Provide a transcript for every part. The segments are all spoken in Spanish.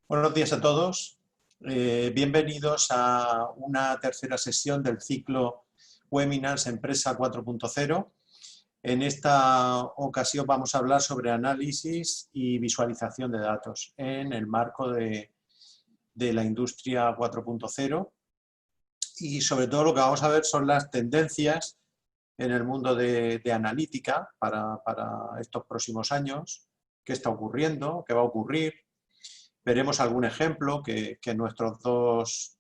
Buenos días a todos. Bienvenidos a una tercera sesión del ciclo Webinars Empresa 4.0. En esta ocasión vamos a hablar sobre análisis y visualización de datos en el marco de la industria 4.0. Y sobre todo lo que vamos a ver son las tendencias en el mundo de analítica para estos próximos años, qué está ocurriendo, qué va a ocurrir. Veremos algún ejemplo que nuestros dos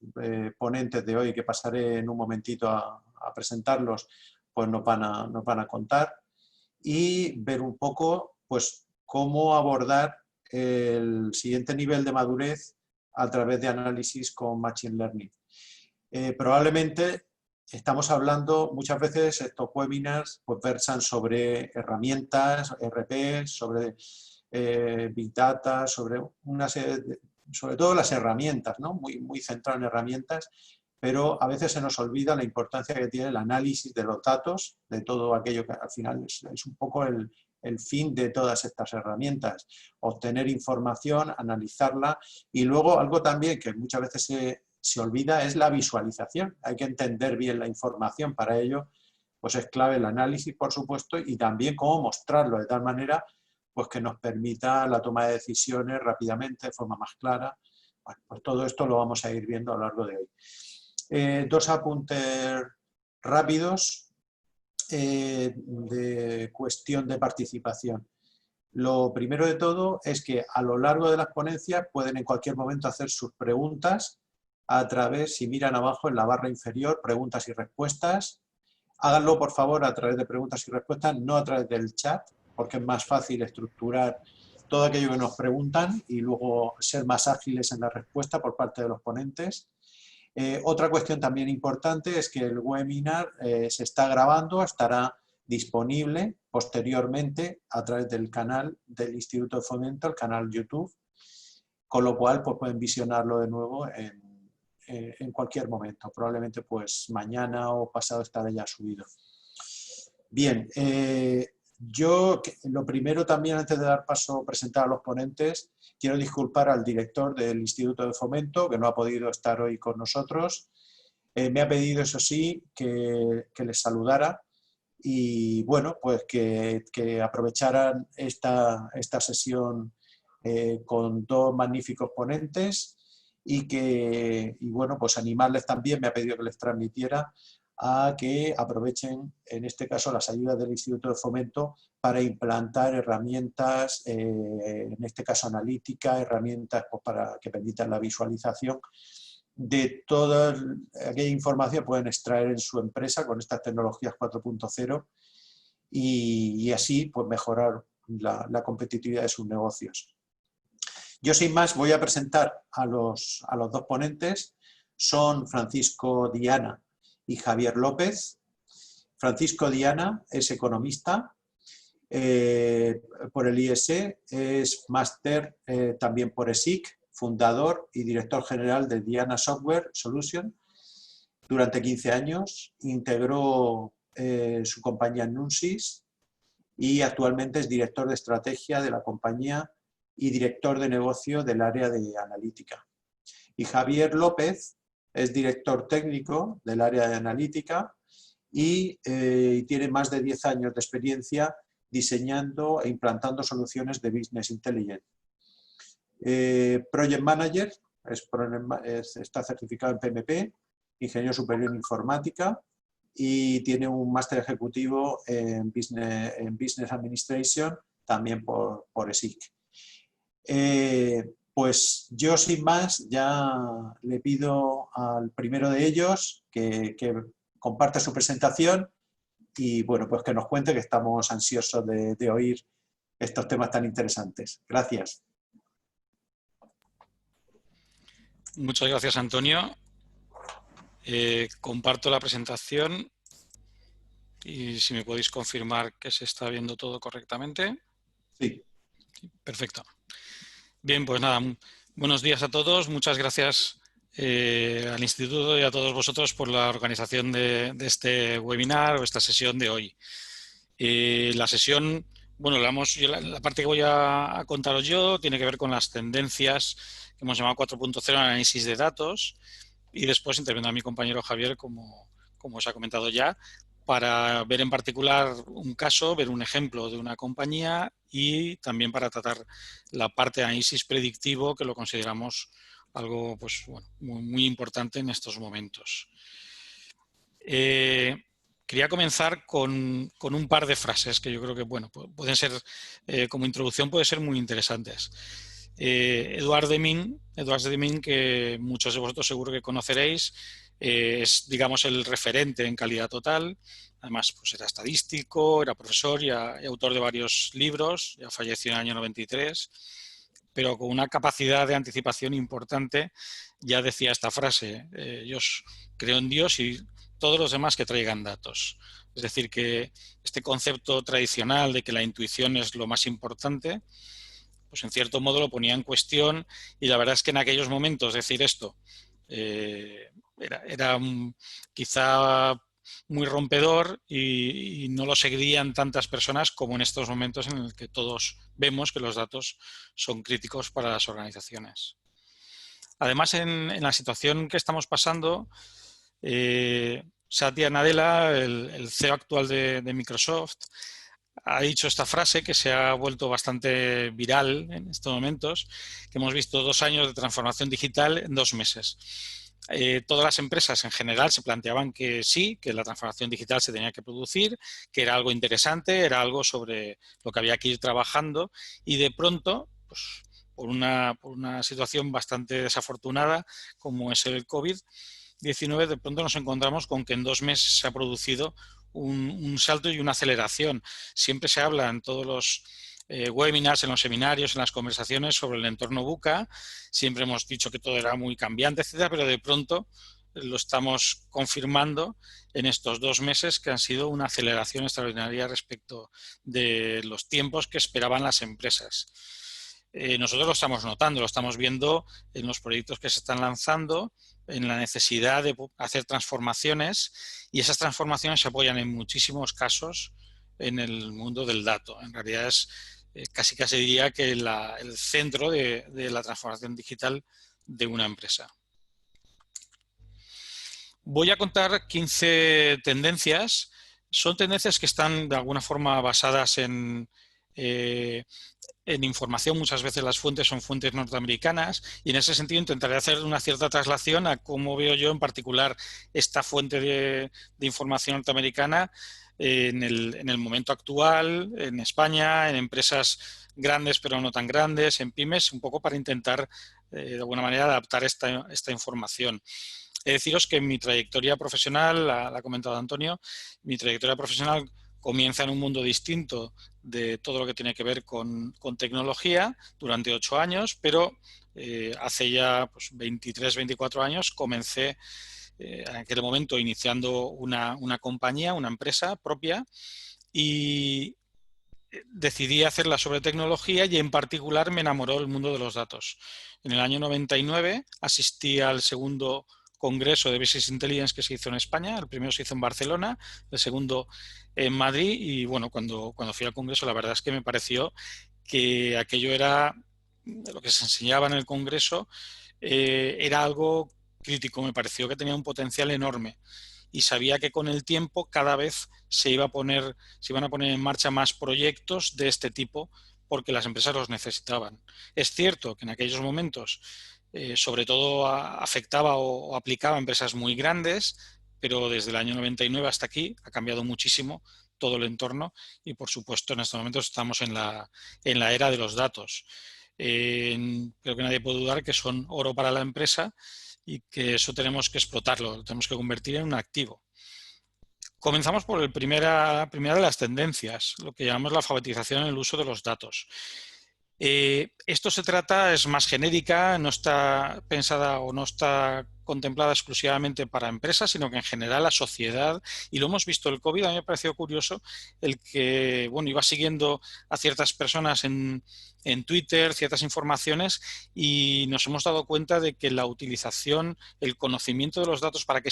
ponentes de hoy, que pasaré en un momentito a presentarlos, pues nos van a contar, y ver un poco pues, cómo abordar el siguiente nivel de madurez a través de análisis con Machine Learning. Probablemente estamos hablando, muchas veces estos webinars pues, versan sobre herramientas, RP, sobre Big Data, sobre una serie sobre todo las herramientas, ¿no? Muy centrado en herramientas, pero a veces se nos olvida la importancia que tiene el análisis de los datos, de todo aquello que al final es un poco el fin de todas estas herramientas, obtener información, analizarla y luego algo también que muchas veces se olvida es la visualización. Hay que entender bien la información, para ello pues es clave el análisis, por supuesto, y también cómo mostrarlo de tal manera pues que nos permita la toma de decisiones rápidamente, de forma más clara. Bueno, pues todo esto lo vamos a ir viendo a lo largo de hoy. Dos apuntes rápidos de cuestión de participación. Lo primero de todo es que a lo largo de las ponencias pueden en cualquier momento hacer sus preguntas a través, si miran abajo en la barra inferior, preguntas y respuestas. Háganlo, por favor, a través de preguntas y respuestas, no a través del chat, porque es más fácil estructurar todo aquello que nos preguntan y luego ser más ágiles en la respuesta por parte de los ponentes. Otra cuestión también importante es que el webinar se está grabando, estará disponible posteriormente a través del canal del Instituto de Fomento, el canal YouTube, con lo cual pues, pueden visionarlo de nuevo en cualquier momento. Probablemente pues mañana o pasado estará ya subido. Bien, yo lo primero también, antes de dar paso a presentar a los ponentes, quiero disculpar al director del Instituto de Fomento, que no ha podido estar hoy con nosotros. Me ha pedido, eso sí, que les saludara y, bueno, pues que aprovecharan esta sesión con dos magníficos ponentes y bueno, pues animarles también, me ha pedido que les transmitiera a que aprovechen, en este caso, las ayudas del Instituto de Fomento para implantar herramientas, en este caso analítica, herramientas pues, para que permitan la visualización de toda aquella información que pueden extraer en su empresa con estas tecnologías 4.0 y así pues, mejorar la competitividad de sus negocios. Yo sin más voy a presentar a los dos ponentes, son Francisco Diana y Javier López. Francisco Diana es economista por el IESE, es máster también por ESIC, fundador y director general de Diana Software Solution. Durante 15 años integró su compañía Nunsis y actualmente es director de estrategia de la compañía y director de negocio del área de analítica. Y Javier López es director técnico del área de analítica y tiene más de 10 años de experiencia diseñando e implantando soluciones de Business Intelligence. Project Manager, está certificado en PMP, ingeniero superior en informática y tiene un máster ejecutivo en Business Administration, también por ESIC. Pues yo sin más ya le pido al primero de ellos que comparta su presentación y bueno, pues que nos cuente, que estamos ansiosos de oír estos temas tan interesantes. Gracias. Muchas gracias, Antonio. Comparto la presentación y si me podéis confirmar que se está viendo todo correctamente. Sí. Perfecto. Bien, pues nada, buenos días a todos. Muchas gracias al Instituto y a todos vosotros por la organización de este webinar o esta sesión de hoy. La sesión Bueno, la parte que voy a contaros yo tiene que ver con las tendencias que hemos llamado 4.0 análisis de datos, y después intervendrá mi compañero Javier, como os ha comentado ya, para ver en particular un caso, ver un ejemplo de una compañía y también para tratar la parte de análisis predictivo, que lo consideramos algo pues, bueno, muy importante en estos momentos. Quería comenzar con un par de frases que yo creo que bueno, pueden ser, como introducción, pueden ser muy interesantes. Edouard Deming, que muchos de vosotros seguro que conoceréis, es, digamos, el referente en calidad total. Además, pues era estadístico, era profesor y autor de varios libros, ya falleció en el año 93, pero con una capacidad de anticipación importante. Ya decía esta frase: yo creo en Dios y todos los demás que traigan datos. Es decir, que este concepto tradicional de que la intuición es lo más importante, pues en cierto modo lo ponía en cuestión, y la verdad es que en aquellos momentos decir esto era quizá muy rompedor y no lo seguirían tantas personas como en estos momentos en el que todos vemos que los datos son críticos para las organizaciones. Además, en la situación que estamos pasando, Satya Nadella, el CEO actual de Microsoft, ha dicho esta frase que se ha vuelto bastante viral en estos momentos, que hemos visto 2 años de transformación digital en 2 meses. Todas las empresas en general se planteaban que sí, que la transformación digital se tenía que producir, que era algo interesante, era algo sobre lo que había que ir trabajando, y de pronto, pues, por una situación bastante desafortunada como es el COVID-19, de pronto nos encontramos con que en 2 meses se ha producido un salto y una aceleración. Siempre se habla en todos los webinars, en los seminarios, en las conversaciones sobre el entorno VUCA. Siempre hemos dicho que todo era muy cambiante, etcétera, pero de pronto lo estamos confirmando en estos 2 meses, que han sido una aceleración extraordinaria respecto de los tiempos que esperaban las empresas. Nosotros lo estamos notando, lo estamos viendo en los proyectos que se están lanzando, en la necesidad de hacer transformaciones, y esas transformaciones se apoyan en muchísimos casos en el mundo del dato. En realidad es casi diría que el centro de la transformación digital de una empresa. Voy a contar 15 tendencias. Son tendencias que están de alguna forma basadas en información. Muchas veces las fuentes son fuentes norteamericanas, y en ese sentido intentaré hacer una cierta traslación a cómo veo yo en particular esta fuente de información norteamericana en el momento actual, en España, en empresas grandes pero no tan grandes, en pymes, un poco para intentar de alguna manera adaptar esta información. He de deciros que mi trayectoria profesional, la ha comentado Antonio, mi trayectoria profesional comienza en un mundo distinto de todo lo que tiene que ver con tecnología durante 8 años, pero hace ya pues, 23, 24 años comencé en aquel momento iniciando una compañía, una empresa propia, y decidí hacerla sobre tecnología, y en particular me enamoró el mundo de los datos. En el año 99 asistí al segundo congreso de Business Intelligence que se hizo en España. El primero se hizo en Barcelona, el segundo en Madrid, y bueno, cuando fui al congreso, la verdad es que me pareció que aquello era, lo que se enseñaba en el congreso, era algo crítico. Me pareció que tenía un potencial enorme, y sabía que con el tiempo cada vez se iban a poner en marcha más proyectos de este tipo, porque las empresas los necesitaban. Es cierto que en aquellos momentos sobre todo afectaba o aplicaba a empresas muy grandes, pero desde el año 99 hasta aquí ha cambiado muchísimo todo el entorno, y por supuesto en estos momentos estamos en la era de los datos. Creo que nadie puede dudar que son oro para la empresa, y que eso tenemos que explotarlo, lo tenemos que convertir en un activo. Comenzamos por la primera de las tendencias, lo que llamamos la alfabetización en el uso de los datos. Esto es más genérica, no está pensada o no está contemplada exclusivamente para empresas, sino que en general la sociedad, y lo hemos visto el COVID. A mí me pareció curioso el que, bueno, iba siguiendo a ciertas personas en Twitter, ciertas informaciones, y nos hemos dado cuenta de que la utilización, el conocimiento de los datos, para qué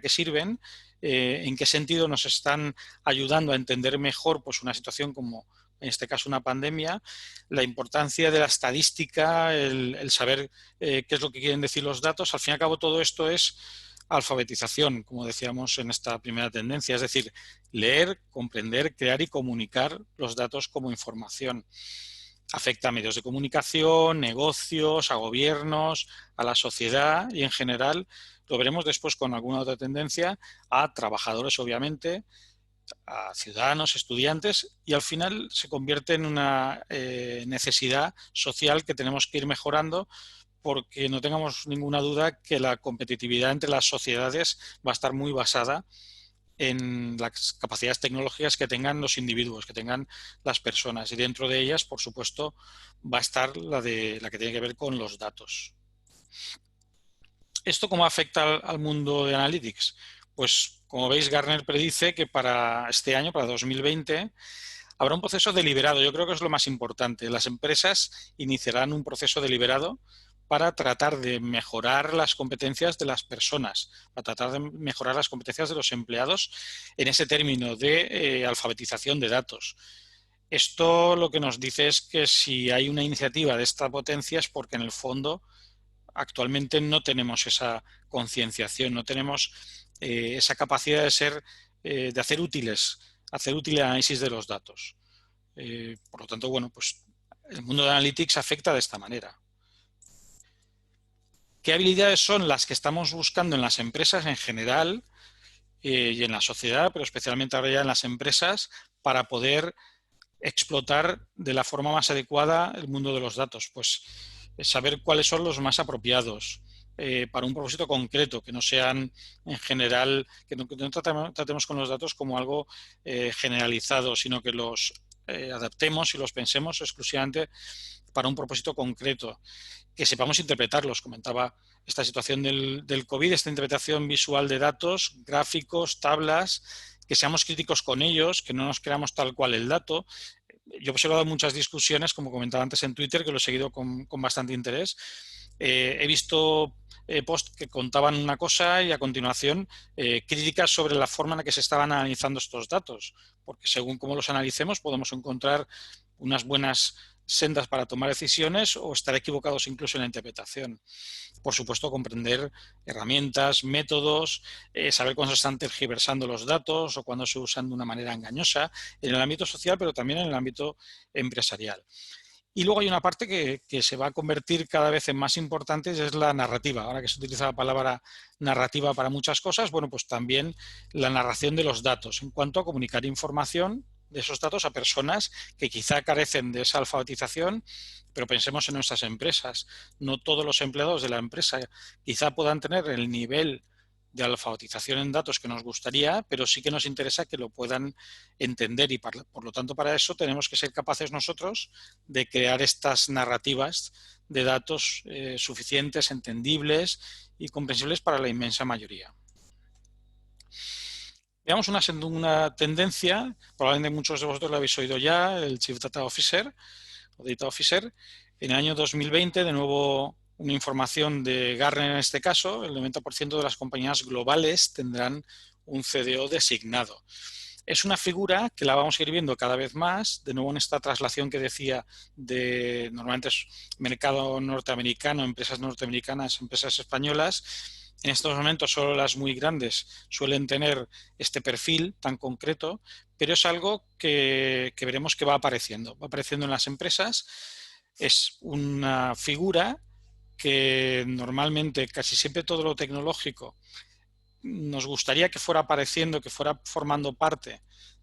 sirven, en qué sentido nos están ayudando a entender mejor pues una situación como en este caso una pandemia, la importancia de la estadística, el saber qué es lo que quieren decir los datos. Al fin y al cabo, todo esto es alfabetización, como decíamos en esta primera tendencia, es decir, leer, comprender, crear y comunicar los datos como información. Afecta a medios de comunicación, negocios, a gobiernos, a la sociedad y en general, lo veremos después con alguna otra tendencia, a trabajadores obviamente, a ciudadanos, estudiantes y al final se convierte en una necesidad social que tenemos que ir mejorando porque no tengamos ninguna duda que la competitividad entre las sociedades va a estar muy basada en las capacidades tecnológicas que tengan los individuos, que tengan las personas. Y dentro de ellas, por supuesto, va a estar la que tiene que ver con los datos. ¿Esto cómo afecta al mundo de Analytics? Pues, como veis, Gartner predice que para este año, para 2020, habrá un proceso deliberado. Yo creo que es lo más importante. Las empresas iniciarán un proceso deliberado para tratar de mejorar las competencias de las personas, para tratar de mejorar las competencias de los empleados en ese término de alfabetización de datos. Esto lo que nos dice es que si hay una iniciativa de esta potencia es porque en el fondo actualmente no tenemos esa concienciación, no tenemos esa capacidad de ser, de hacer útil el análisis de los datos. Por lo tanto, bueno, pues el mundo de Analytics afecta de esta manera. ¿Qué habilidades son las que estamos buscando en las empresas en general y en la sociedad, pero especialmente ahora ya en las empresas, para poder explotar de la forma más adecuada el mundo de los datos? Pues saber cuáles son los más apropiados para un propósito concreto, que no sean en general, que no tratemos con los datos como algo generalizado, sino que los adaptemos y los pensemos exclusivamente para un propósito concreto, que sepamos interpretarlos. Comentaba esta situación del COVID, esta interpretación visual de datos, gráficos, tablas, que seamos críticos con ellos, que no nos creamos tal cual el dato. Yo he observado muchas discusiones, como comentaba antes en Twitter, que lo he seguido con bastante interés. He visto posts que contaban una cosa y a continuación críticas sobre la forma en la que se estaban analizando estos datos, porque según cómo los analicemos podemos encontrar unas buenas sendas para tomar decisiones o estar equivocados incluso en la interpretación. Por supuesto, comprender herramientas, métodos, saber cuándo se están tergiversando los datos o cuándo se usan de una manera engañosa en el ámbito social, pero también en el ámbito empresarial. Y luego hay una parte que se va a convertir cada vez en más importante, y es la narrativa. Ahora que se utiliza la palabra narrativa para muchas cosas, bueno, pues también la narración de los datos en cuanto a comunicar información de esos datos a personas que quizá carecen de esa alfabetización, pero pensemos en nuestras empresas. No todos los empleados de la empresa quizá puedan tener el nivel de alfabetización en datos que nos gustaría, pero sí que nos interesa que lo puedan entender y por lo tanto para eso tenemos que ser capaces nosotros de crear estas narrativas de datos suficientes, entendibles y comprensibles para la inmensa mayoría. Veamos una tendencia, probablemente muchos de vosotros lo habéis oído ya, el Chief Data Officer o Data Officer. En el año 2020, de nuevo, una información de Gartner en este caso, el 90% de las compañías globales tendrán un CDO designado. Es una figura que la vamos a ir viendo cada vez más, de nuevo en esta traslación que decía de normalmente es mercado norteamericano, empresas norteamericanas, empresas españolas. En estos momentos solo las muy grandes suelen tener este perfil tan concreto, pero es algo que veremos que va apareciendo en las empresas. Es una figura que normalmente casi siempre todo lo tecnológico nos gustaría que fuera apareciendo, que fuera formando parte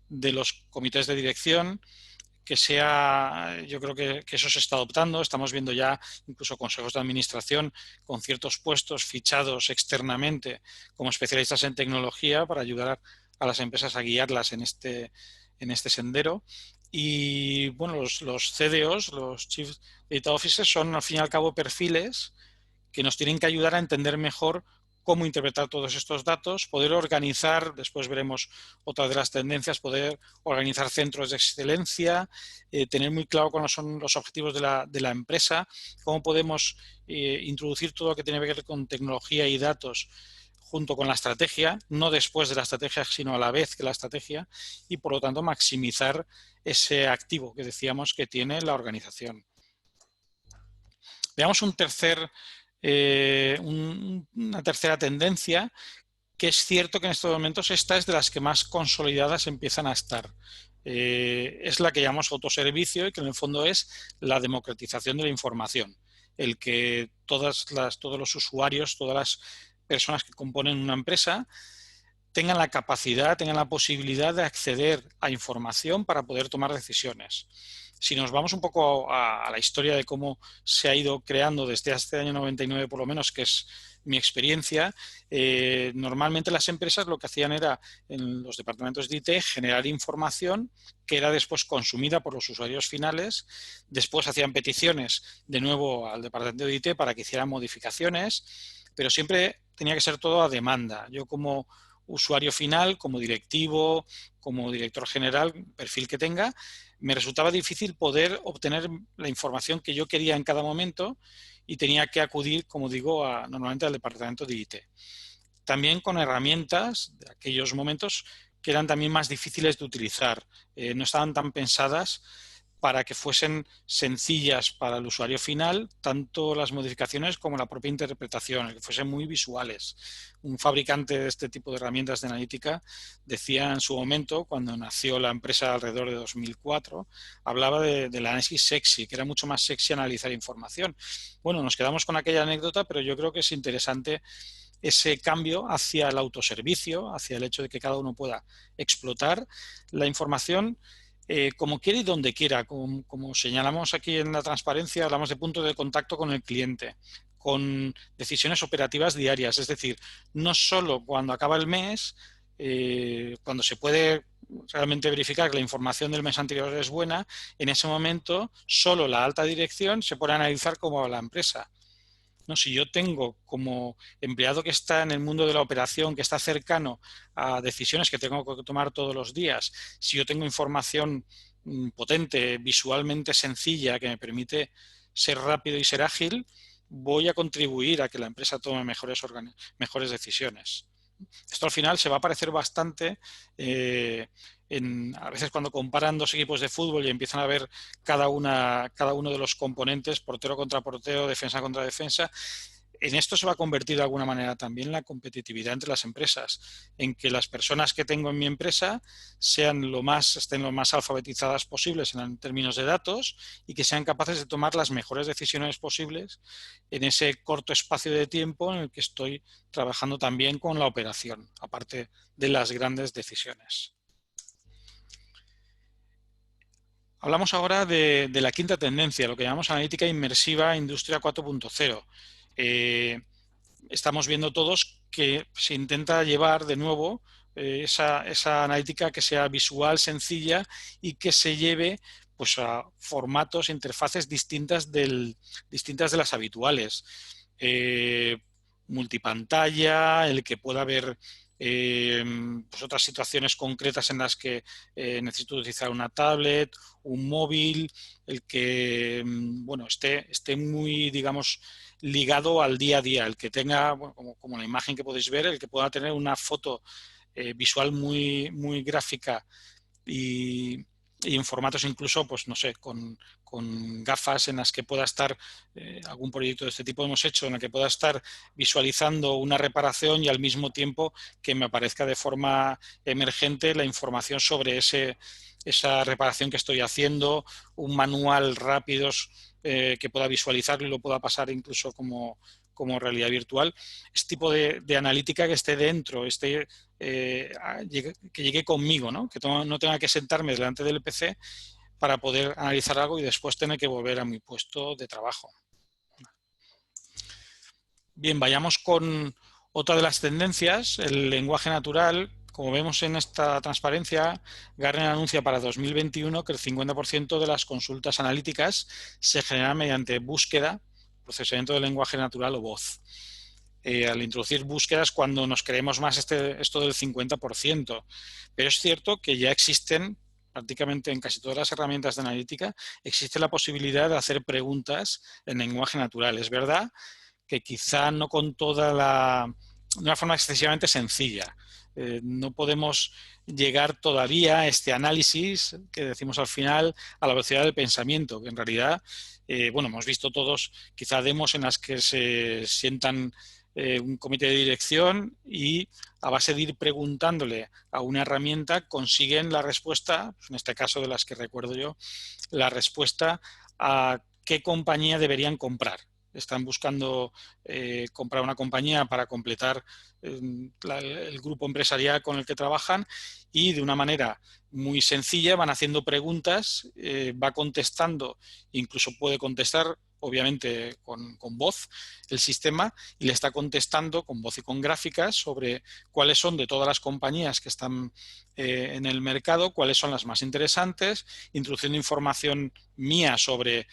de los comités de dirección, que sea, yo creo que eso se está adoptando. Estamos viendo ya incluso consejos de administración con ciertos puestos fichados externamente como especialistas en tecnología para ayudar a las empresas a guiarlas en este sendero. Y bueno, los CDOs, los Chief Data Officers, son al fin y al cabo perfiles que nos tienen que ayudar a entender mejor cómo interpretar todos estos datos, poder organizar, después veremos otra de las tendencias, poder organizar centros de excelencia, tener muy claro cuáles son los objetivos de la empresa, cómo podemos introducir todo lo que tiene que ver con tecnología y datos junto con la estrategia, no después de la estrategia, sino a la vez que la estrategia, y por lo tanto maximizar ese activo que decíamos que tiene la organización. Veamos una tercera tendencia, que es cierto que en estos momentos esta es de las que más consolidadas empiezan a estar. Es la que llamamos autoservicio y que en el fondo es la democratización de la información. El que todos los usuarios, todas las personas que componen una empresa tengan la capacidad, tengan la posibilidad de acceder a información para poder tomar decisiones. Si nos vamos un poco a la historia de cómo se ha ido creando desde este año 99 por lo menos, que es mi experiencia, normalmente las empresas lo que hacían era, en los departamentos de IT, generar información que era después consumida por los usuarios finales. Después hacían peticiones de nuevo al departamento de IT para que hicieran modificaciones, pero siempre tenía que ser todo a demanda. Yo como usuario final, como directivo, como director general, perfil que tenga, me resultaba difícil poder obtener la información que yo quería en cada momento y tenía que acudir, como digo, normalmente al departamento de IT. También con herramientas de aquellos momentos que eran también más difíciles de utilizar. No estaban tan pensadas para que fuesen sencillas para el usuario final, tanto las modificaciones como la propia interpretación, que fuesen muy visuales. Un fabricante de este tipo de herramientas de analítica decía en su momento, cuando nació la empresa alrededor de 2004, hablaba del análisis sexy, que era mucho más sexy analizar información. Bueno, nos quedamos con aquella anécdota, pero yo creo que es interesante ese cambio hacia el autoservicio, hacia el hecho de que cada uno pueda explotar la información como quiera y donde quiera. Como señalamos aquí en la transparencia, hablamos de punto de contacto con el cliente, con decisiones operativas diarias. Es decir, no solo cuando acaba el mes, cuando se puede realmente verificar que la información del mes anterior es buena, en ese momento solo la alta dirección se pone a analizar cómo va la empresa. No, si yo tengo como empleado que está en el mundo de la operación, que está cercano a decisiones que tengo que tomar todos los días, si yo tengo información potente, visualmente sencilla, que me permite ser rápido y ser ágil, voy a contribuir a que la empresa tome mejores decisiones. Esto al final se va a parecer bastante a veces cuando comparan dos equipos de fútbol y empiezan a ver cada uno de los componentes, portero contra portero, defensa contra defensa. En esto se va a convertir de alguna manera también la competitividad entre las empresas, en que las personas que tengo en mi empresa estén lo más alfabetizadas posibles en términos de datos y que sean capaces de tomar las mejores decisiones posibles en ese corto espacio de tiempo en el que estoy trabajando también con la operación, aparte de las grandes decisiones. Hablamos ahora de la quinta tendencia, lo que llamamos analítica inmersiva industria 4.0. Estamos viendo todos que se intenta llevar de nuevo esa analítica que sea visual, sencilla y que se lleve pues, a formatos, interfaces distintas de las habituales. Multipantalla, el que pueda haber pues otras situaciones concretas en las que necesito utilizar una tablet, un móvil, el que bueno, esté muy, digamos, ligado al día a día, el que tenga, bueno, como la imagen que podéis ver, el que pueda tener una foto visual muy, muy gráfica y en formatos incluso, pues no sé, con gafas en las que pueda estar, algún proyecto de este tipo hemos hecho, en el que pueda estar visualizando una reparación y al mismo tiempo que me aparezca de forma emergente la información sobre esa reparación que estoy haciendo, un manual rápido que pueda visualizarlo y lo pueda pasar incluso como realidad virtual. Este tipo de analítica que esté dentro, que llegue conmigo, ¿no? Que no tenga que sentarme delante del PC para poder analizar algo y después tener que volver a mi puesto de trabajo. Bien, vayamos con otra de las tendencias, el lenguaje natural. Como vemos en esta transparencia, Gartner anuncia para 2021 que el 50% de las consultas analíticas se generan mediante búsqueda, procesamiento del lenguaje natural o voz. Al introducir búsquedas cuando nos creemos más esto del 50%. Pero es cierto que ya existen, prácticamente en casi todas las herramientas de analítica, existe la posibilidad de hacer preguntas en lenguaje natural. Es verdad que quizá no con toda de una forma excesivamente sencilla. No podemos llegar todavía a este análisis que decimos al final a la velocidad del pensamiento, que en realidad, bueno, hemos visto todos quizá demos en las que se sientan un comité de dirección y a base de ir preguntándole a una herramienta consiguen la respuesta, en este caso de las que recuerdo yo, la respuesta a qué compañía deberían comprar. Están buscando comprar una compañía para completar el grupo empresarial con el que trabajan y de una manera muy sencilla van haciendo preguntas, va contestando, incluso puede contestar obviamente con voz el sistema y le está contestando con voz y con gráficas sobre cuáles son de todas las compañías que están en el mercado, cuáles son las más interesantes, introduciendo información mía sobre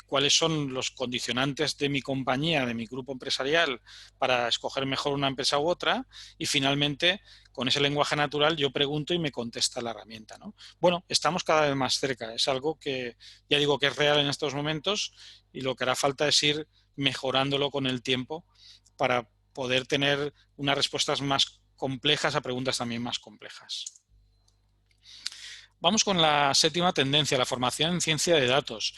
cuáles son los condicionantes de mi compañía, de mi grupo empresarial para escoger mejor una empresa u otra y finalmente con ese lenguaje natural yo pregunto y me contesta la herramienta, ¿no? Bueno, estamos cada vez más cerca, es algo que ya digo que es real en estos momentos y lo que hará falta es ir mejorándolo con el tiempo para poder tener unas respuestas más complejas a preguntas también más complejas. Vamos con la séptima tendencia, la formación en ciencia de datos.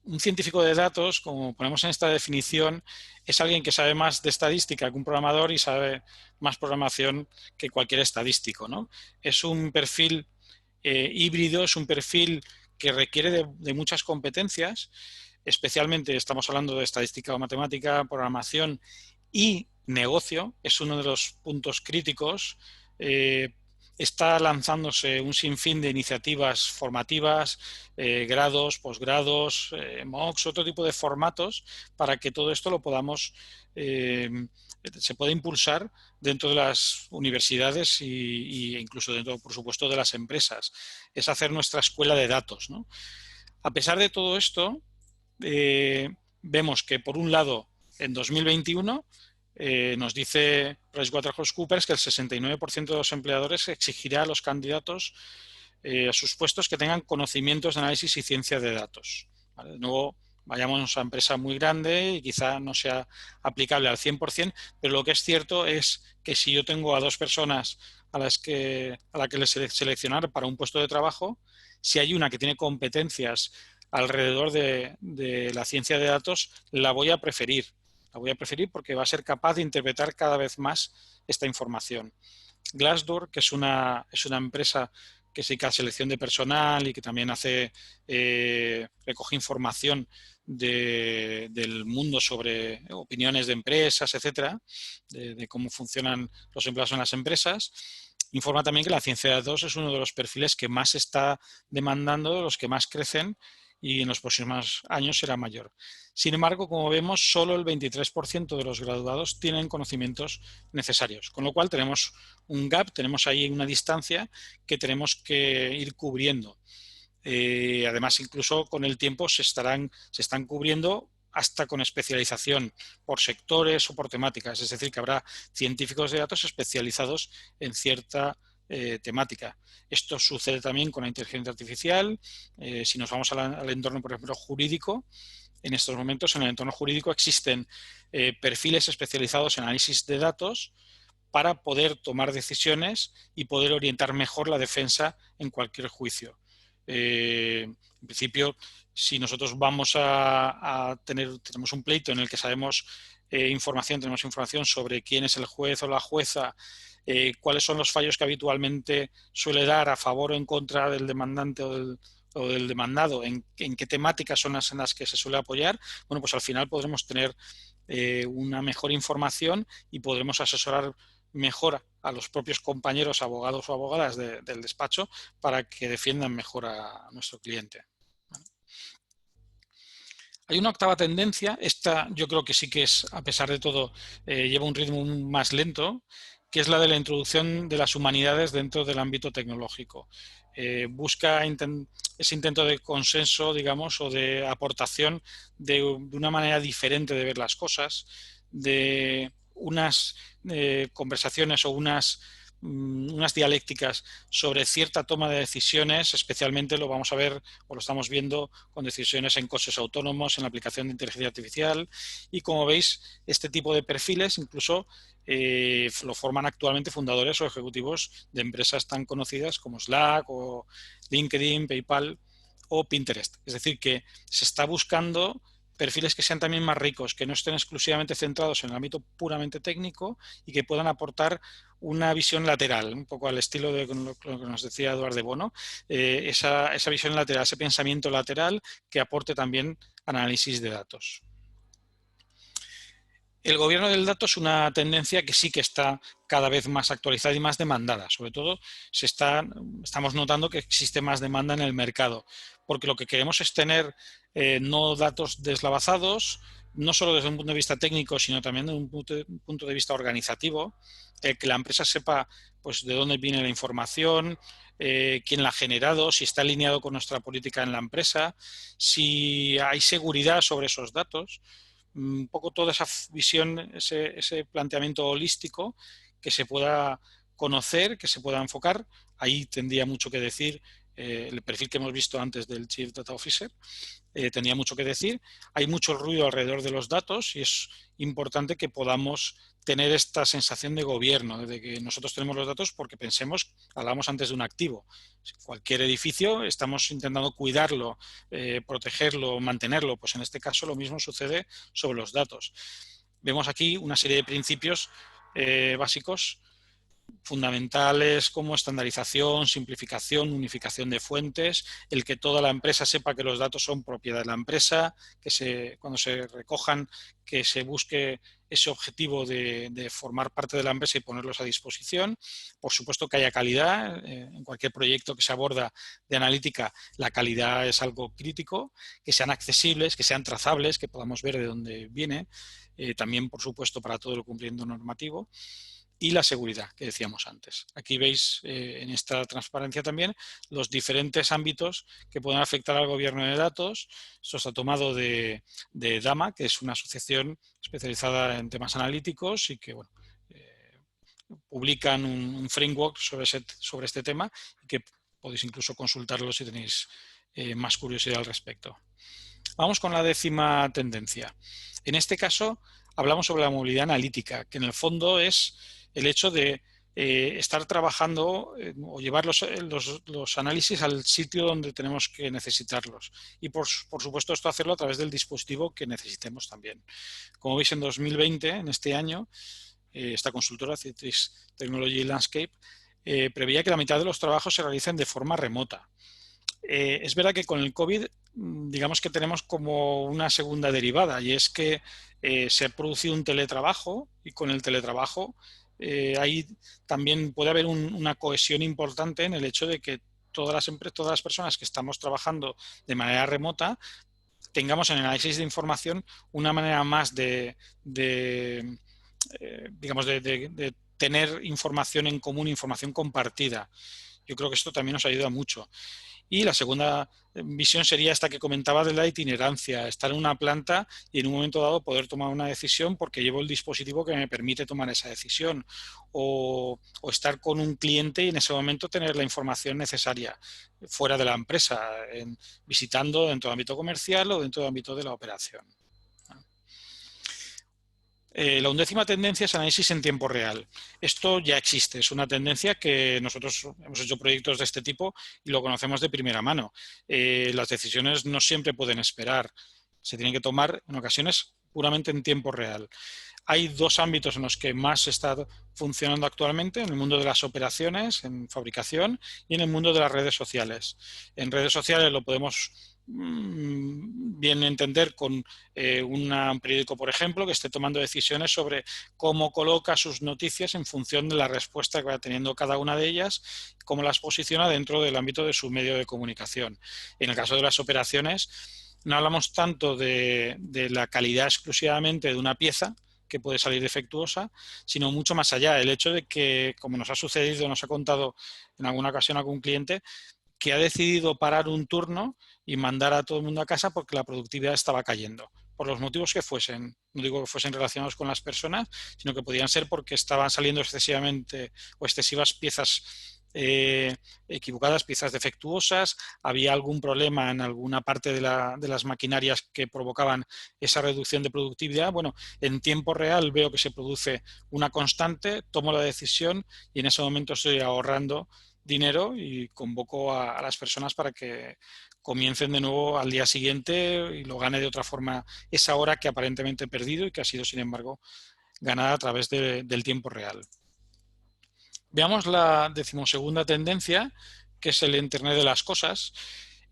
Un científico de datos, como ponemos en esta definición, es alguien que sabe más de estadística que un programador y sabe más programación que cualquier estadístico, ¿no? Es un perfil híbrido, es un perfil que requiere de muchas competencias, especialmente estamos hablando de estadística o matemática, programación y negocio, es uno de los puntos críticos. Está lanzándose un sinfín de iniciativas formativas, grados, posgrados, MOOCs, otro tipo de formatos para que todo esto lo podamos, se pueda impulsar dentro de las universidades e incluso dentro, por supuesto, de las empresas. Es hacer nuestra escuela de datos, ¿no? A pesar de todo esto, vemos que por un lado en 2021 nos dice PricewaterhouseCoopers que el 69% de los empleadores exigirá a los candidatos a sus puestos que tengan conocimientos de análisis y ciencia de datos. ¿Vale? De nuevo, vayamos a una empresa muy grande y quizá no sea aplicable al 100%, pero lo que es cierto es que si yo tengo a dos personas a la que les seleccionar para un puesto de trabajo, si hay una que tiene competencias alrededor de la ciencia de datos, la voy a preferir. La voy a preferir porque va a ser capaz de interpretar cada vez más esta información. Glassdoor, que es una empresa que se dedica a selección de personal y que también recoge información del mundo sobre opiniones de empresas, etcétera, de cómo funcionan los empleados en las empresas. Informa también que la ciencia de datos es uno de los perfiles que más se está demandando, de los que más crecen y en los próximos años será mayor. Sin embargo, como vemos, solo el 23% de los graduados tienen conocimientos necesarios, con lo cual tenemos un gap, tenemos ahí una distancia que tenemos que ir cubriendo. Además, incluso con el tiempo se están cubriendo hasta con especialización por sectores o por temáticas, es decir, que habrá científicos de datos especializados en cierta temática. Esto sucede también con la inteligencia artificial. Si nos vamos al entorno, por ejemplo, jurídico, en estos momentos en el entorno jurídico existen perfiles especializados en análisis de datos para poder tomar decisiones y poder orientar mejor la defensa en cualquier juicio. En principio, si nosotros vamos tenemos un pleito en el que sabemos tenemos información sobre quién es el juez o la jueza, cuáles son los fallos que habitualmente suele dar a favor o en contra del demandante o del demandado, en qué temáticas son las en las que se suele apoyar, bueno, pues al final podremos tener una mejor información y podremos asesorar mejor a los propios compañeros, abogados o abogadas del despacho para que defiendan mejor a nuestro cliente. Hay una octava tendencia, esta yo creo que sí que es, a pesar de todo, lleva un ritmo más lento, que es la de la introducción de las humanidades dentro del ámbito tecnológico. Busca ese intento de consenso, digamos, o de aportación de una manera diferente de ver las cosas, de unas conversaciones o unas unas dialécticas sobre cierta toma de decisiones, especialmente lo vamos a ver o lo estamos viendo con decisiones en coches autónomos, en la aplicación de inteligencia artificial, y como veis, este tipo de perfiles incluso lo forman actualmente fundadores o ejecutivos de empresas tan conocidas como Slack o LinkedIn, PayPal o Pinterest. Es decir, que se está buscando perfiles que sean también más ricos, que no estén exclusivamente centrados en el ámbito puramente técnico y que puedan aportar una visión lateral, un poco al estilo de lo que nos decía Eduardo de Bono, esa visión lateral, ese pensamiento lateral que aporte también análisis de datos. El gobierno del dato es una tendencia que sí que está cada vez más actualizada y más demandada. Sobre todo estamos notando que existe más demanda en el mercado, porque lo que queremos es tener no datos deslavazados, no solo desde un punto de vista técnico, sino también desde un punto de vista organizativo, que la empresa sepa pues, de dónde viene la información, quién la ha generado, si está alineado con nuestra política en la empresa, si hay seguridad sobre esos datos. Un poco toda esa visión, ese planteamiento holístico que se pueda conocer, que se pueda enfocar. Ahí tendría mucho que decir el perfil que hemos visto antes del Chief Data Officer. Tendría mucho que decir. Hay mucho ruido alrededor de los datos y es importante que podamos tener esta sensación de gobierno, de que nosotros tenemos los datos porque pensemos, hablamos antes de un activo. Cualquier edificio estamos intentando cuidarlo, protegerlo, mantenerlo. Pues en este caso lo mismo sucede sobre los datos. Vemos aquí una serie de principios básicos fundamentales como estandarización, simplificación, unificación de fuentes, el que toda la empresa sepa que los datos son propiedad de la empresa, que cuando se recojan, que se busque ese objetivo de formar parte de la empresa y ponerlos a disposición. Por supuesto que haya calidad. En cualquier proyecto que se aborda de analítica, la calidad es algo crítico, que sean accesibles, que sean trazables, que podamos ver de dónde viene. También, por supuesto, para todo el cumplimiento normativo. Y la seguridad, que decíamos antes. Aquí veis en esta transparencia también los diferentes ámbitos que pueden afectar al gobierno de datos. Esto está tomado de DAMA, que es una asociación especializada en temas analíticos y que bueno, publican un framework sobre este tema y que podéis incluso consultarlo si tenéis más curiosidad al respecto. Vamos con la 10ª tendencia. En este caso hablamos sobre la movilidad analítica, que en el fondo es el hecho de estar trabajando o llevar los análisis al sitio donde tenemos que necesitarlos. Y por supuesto esto hacerlo a través del dispositivo que necesitemos también. Como veis en 2020, en este año, esta consultora, Citrix Technology Landscape, preveía que la mitad de los trabajos se realicen de forma remota. Es verdad que con el COVID, digamos que tenemos como una segunda derivada, y es que se ha producido un teletrabajo, y con el teletrabajo ahí también puede haber una cohesión importante en el hecho de que todas las personas que estamos trabajando de manera remota tengamos en el análisis de información una manera más digamos, de tener información en común, información compartida. Yo creo que esto también nos ayuda mucho. Y la segunda visión sería esta que comentaba de la itinerancia, estar en una planta y en un momento dado poder tomar una decisión porque llevo el dispositivo que me permite tomar esa decisión, o estar con un cliente y en ese momento tener la información necesaria fuera de la empresa, visitando dentro del ámbito comercial o dentro del ámbito de la operación. La 11ª tendencia es análisis en tiempo real. Esto ya existe, es una tendencia que nosotros hemos hecho proyectos de este tipo y lo conocemos de primera mano. Las decisiones no siempre pueden esperar, se tienen que tomar en ocasiones puramente en tiempo real. Hay dos ámbitos en los que más está funcionando actualmente, en el mundo de las operaciones, en fabricación, y en el mundo de las redes sociales. En redes sociales lo podemos bien entender con un periódico, por ejemplo, que esté tomando decisiones sobre cómo coloca sus noticias en función de la respuesta que va teniendo cada una de ellas, cómo las posiciona dentro del ámbito de su medio de comunicación. En el caso de las operaciones, no hablamos tanto de la calidad exclusivamente de una pieza que puede salir defectuosa, sino mucho más allá. El hecho de que, como nos ha sucedido, nos ha contado en alguna ocasión algún cliente, que ha decidido parar un turno y mandar a todo el mundo a casa porque la productividad estaba cayendo. por los motivos que fuesen. No digo que fuesen relacionados con las personas, sino que podían ser porque estaban saliendo excesivamente o excesivas piezas equivocadas, piezas defectuosas, había algún problema en alguna parte de las maquinarias que provocaban esa reducción de productividad. Bueno, en tiempo real veo que se produce una constante, tomo la decisión y en ese momento estoy ahorrando dinero y convoco a las personas para que comiencen de nuevo al día siguiente y lo gane de otra forma esa hora que aparentemente he perdido y que ha sido, sin embargo, ganada a través del tiempo real. Veamos la decimosegunda tendencia, que es el Internet de las cosas.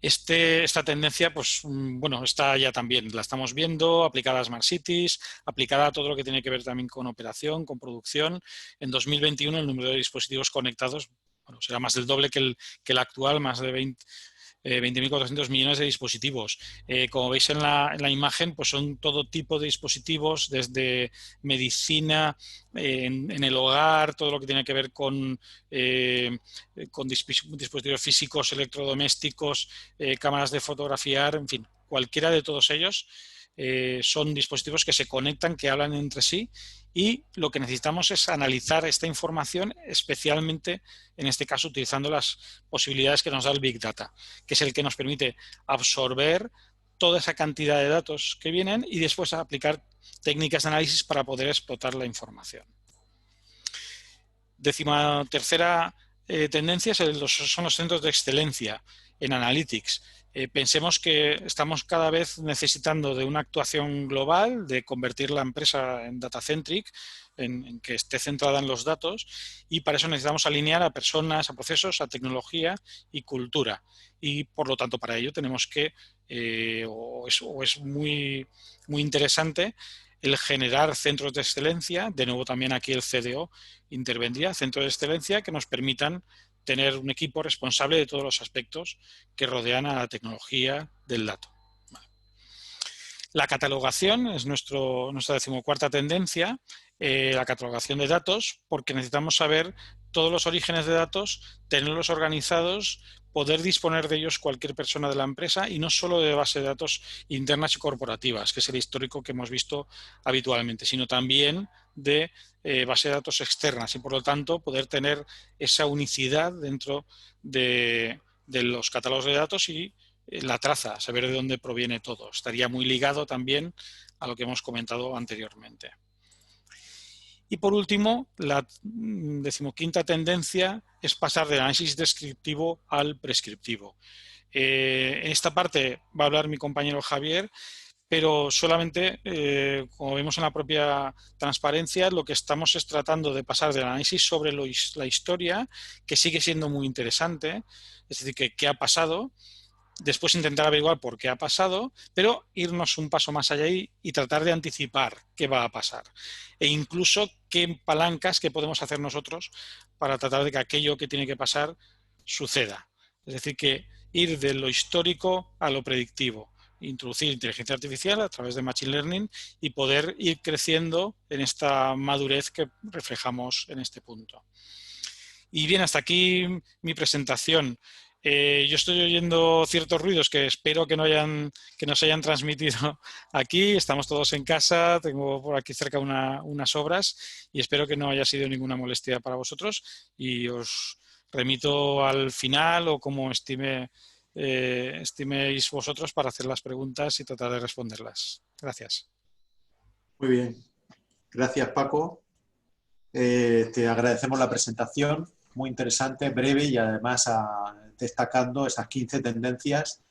Esta tendencia, pues, bueno, está ya también, la estamos viendo, aplicada a Smart Cities, aplicada a todo lo que tiene que ver también con operación, con producción. En 2021 el número de dispositivos conectados, bueno, será más del doble que el actual, más de 20.400 millones de dispositivos. Como veis en la imagen, pues son todo tipo de dispositivos, desde medicina, en el hogar, todo lo que tiene que ver con dispositivos físicos, electrodomésticos, cámaras de fotografiar, en fin, cualquiera de todos ellos. Son dispositivos que se conectan, que hablan entre sí, y lo que necesitamos es analizar esta información, especialmente en este caso utilizando las posibilidades que nos da el Big Data, que es el que nos permite absorber toda esa cantidad de datos que vienen y después aplicar técnicas de análisis para poder explotar la información. Décima tercera tendencia son los centros de excelencia en Analytics. Pensemos que estamos cada vez necesitando de una actuación global, de convertir la empresa en data-centric, en que esté centrada en los datos, y para eso necesitamos alinear a personas, a procesos, a tecnología y cultura. Y por lo tanto, para ello tenemos que, es muy, muy interesante el generar centros de excelencia. De nuevo también aquí el CDO intervendría, centros de excelencia que nos permitan tener un equipo responsable de todos los aspectos que rodean a la tecnología del dato. Vale. La catalogación es nuestra decimocuarta tendencia, la catalogación de datos, porque necesitamos saber todos los orígenes de datos, tenerlos organizados, poder disponer de ellos cualquier persona de la empresa y no solo de bases de datos internas y corporativas, que es el histórico que hemos visto habitualmente, sino también de bases de datos externas y por lo tanto poder tener esa unicidad dentro de los catálogos de datos y la traza, saber de dónde proviene todo. Estaría muy ligado también a lo que hemos comentado anteriormente. Y por último, la decimoquinta tendencia es pasar del análisis descriptivo al prescriptivo. En esta parte va a hablar mi compañero Javier, pero solamente, como vemos en la propia transparencia, lo que estamos es tratando de pasar del análisis sobre la historia, que sigue siendo muy interesante, es decir, que qué ha pasado, después intentar averiguar por qué ha pasado, pero irnos un paso más allá y tratar de anticipar qué va a pasar. E incluso qué palancas que podemos hacer nosotros para tratar de que aquello que tiene que pasar suceda. Es decir, que ir de lo histórico a lo predictivo. Introducir inteligencia artificial a través de Machine Learning y poder ir creciendo en esta madurez que reflejamos en este punto. Y bien, hasta aquí mi presentación. Yo estoy oyendo ciertos ruidos que espero que no se hayan transmitido aquí. Estamos todos en casa, tengo por aquí cerca unas obras y espero que no haya sido ninguna molestia para vosotros y os remito al final o como estiméis vosotros para hacer las preguntas y tratar de responderlas. Gracias. Muy bien. Gracias, Paco. Te agradecemos la presentación, muy interesante, breve y además destacando esas 15 tendencias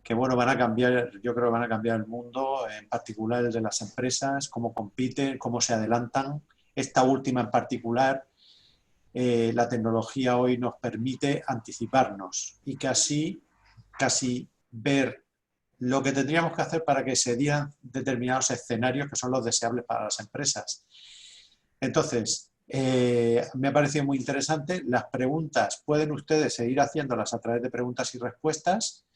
que, bueno, van a cambiar, yo creo que van a cambiar el mundo, en particular el de las empresas, cómo compiten, cómo se adelantan. Esta última en particular, la tecnología hoy nos permite anticiparnos y casi ver lo que tendríamos que hacer para que se dieran determinados escenarios que son los deseables para las empresas. Entonces, me ha parecido muy interesante. Las preguntas pueden ustedes seguir haciéndolas a través de preguntas y respuestas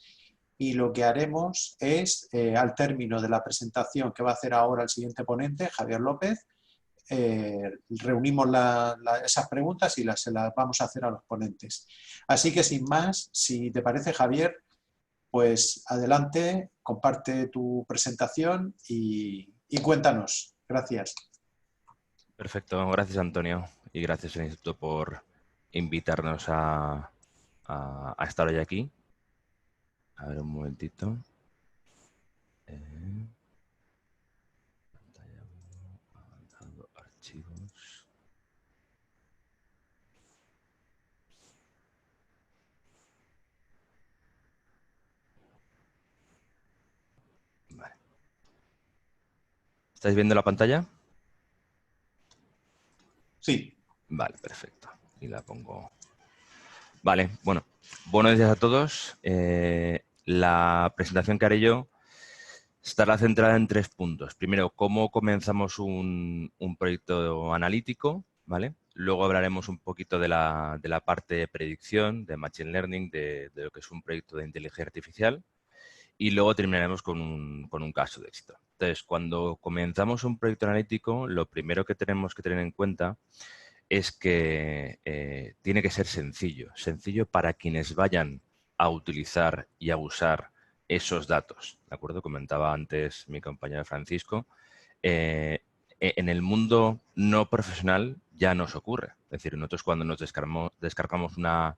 y lo que haremos es, al término de la presentación que va a hacer ahora el siguiente ponente, Javier López, reunimos esas preguntas y se las vamos a hacer a los ponentes. Así que sin más, si te parece, Javier, pues adelante comparte tu presentación y cuéntanos. Gracias. Perfecto, gracias Antonio y gracias al Instituto por invitarnos a estar hoy aquí. A ver un momentito. Pantalla 1, avanzado, archivos. Vale. ¿Estáis viendo la pantalla? Sí. Vale, perfecto. Y la pongo. Vale, bueno. Buenos días a todos. La presentación que haré yo estará centrada en 3 puntos. Primero, cómo comenzamos un proyecto analítico, ¿vale? Luego hablaremos un poquito de la parte de predicción, de Machine Learning, de lo que es un proyecto de inteligencia artificial. Y luego terminaremos con un caso de éxito. Entonces, cuando comenzamos un proyecto analítico, lo primero que tenemos que tener en cuenta es que tiene que ser sencillo. Sencillo para quienes vayan a utilizar y a usar esos datos. ¿De acuerdo? Comentaba antes mi compañero Francisco. En el mundo no profesional ya nos ocurre. Es decir, nosotros cuando nos descargamos una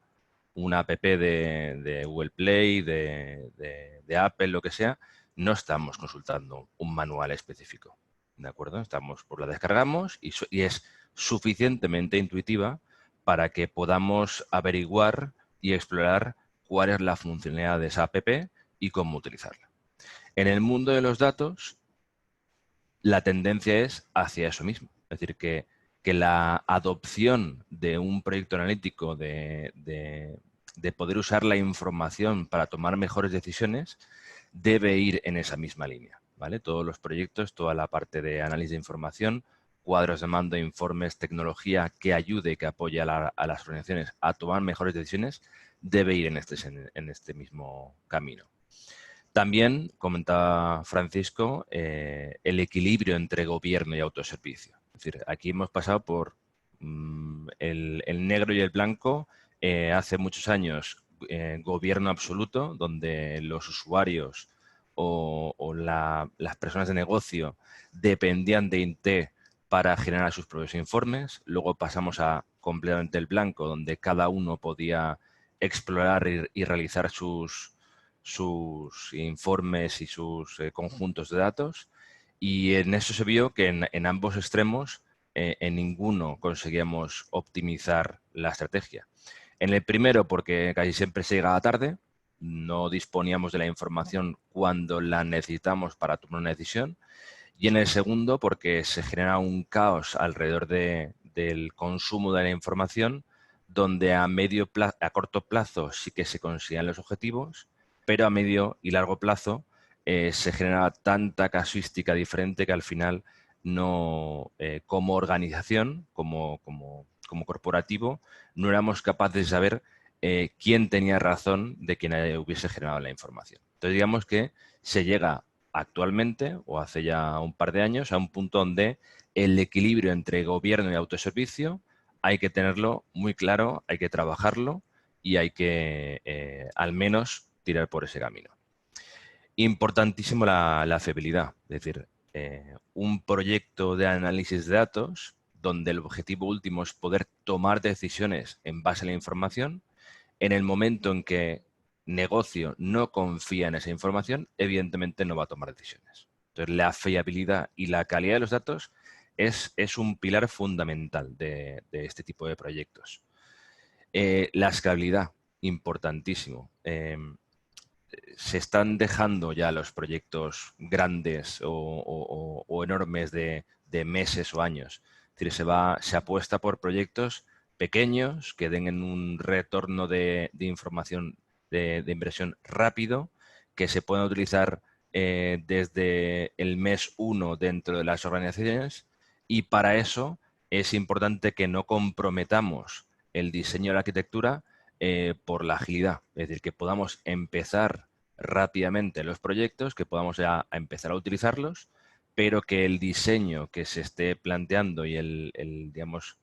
app de Google Play, de Apple, lo que sea, no estamos consultando un manual específico. ¿De acuerdo? Pues la descargamos y es suficientemente intuitiva para que podamos averiguar y explorar cuál es la funcionalidad de esa app y cómo utilizarla. En el mundo de los datos, la tendencia es hacia eso mismo. Es decir, que la adopción de un proyecto analítico, de poder usar la información para tomar mejores decisiones, debe ir en esa misma línea, ¿vale? Todos los proyectos, toda la parte de análisis de información, cuadros de mando, informes, tecnología que ayude, que apoye a las organizaciones a tomar mejores decisiones, debe ir en este mismo camino. También, comentaba Francisco, el equilibrio entre gobierno y autoservicio. Es decir, aquí hemos pasado por el negro y el blanco. Hace muchos años, gobierno absoluto, donde los usuarios o las personas de negocio dependían de IT para generar sus propios informes. Luego pasamos a completamente el blanco, donde cada uno podía explorar y realizar sus informes y sus conjuntos de datos, y en eso se vio que en ambos extremos en ninguno conseguíamos optimizar la estrategia. En el primero, porque casi siempre se llegaba tarde, no disponíamos de la información cuando la necesitamos para tomar una decisión, y en el segundo, porque se genera un caos alrededor del consumo de la información, donde a corto plazo sí que se consiguen los objetivos, pero a medio y largo plazo se genera tanta casuística diferente que al final no, como organización, como corporativo, no éramos capaces de saber quién tenía razón de quien hubiese generado la información. Entonces, digamos que se llega actualmente, o hace ya un par de años, a un punto donde el equilibrio entre gobierno y autoservicio hay que tenerlo muy claro, hay que trabajarlo y hay que al menos tirar por ese camino. Importantísimo la fiabilidad, es decir, un proyecto de análisis de datos donde el objetivo último es poder tomar decisiones en base a la información. En el momento en que negocio no confía en esa información, evidentemente no va a tomar decisiones. Entonces, la fiabilidad y la calidad de los datos es un pilar fundamental de este tipo de proyectos. La escalabilidad, importantísimo. Se están dejando ya los proyectos grandes o enormes de meses o años. Es decir, se apuesta por proyectos pequeños que den un retorno de información de inversión rápido, que se puedan utilizar desde el mes 1 dentro de las organizaciones, y para eso es importante que no comprometamos el diseño de la arquitectura por la agilidad, es decir, que podamos empezar rápidamente los proyectos, que podamos ya empezar a utilizarlos, pero que el diseño que se esté planteando y digamos,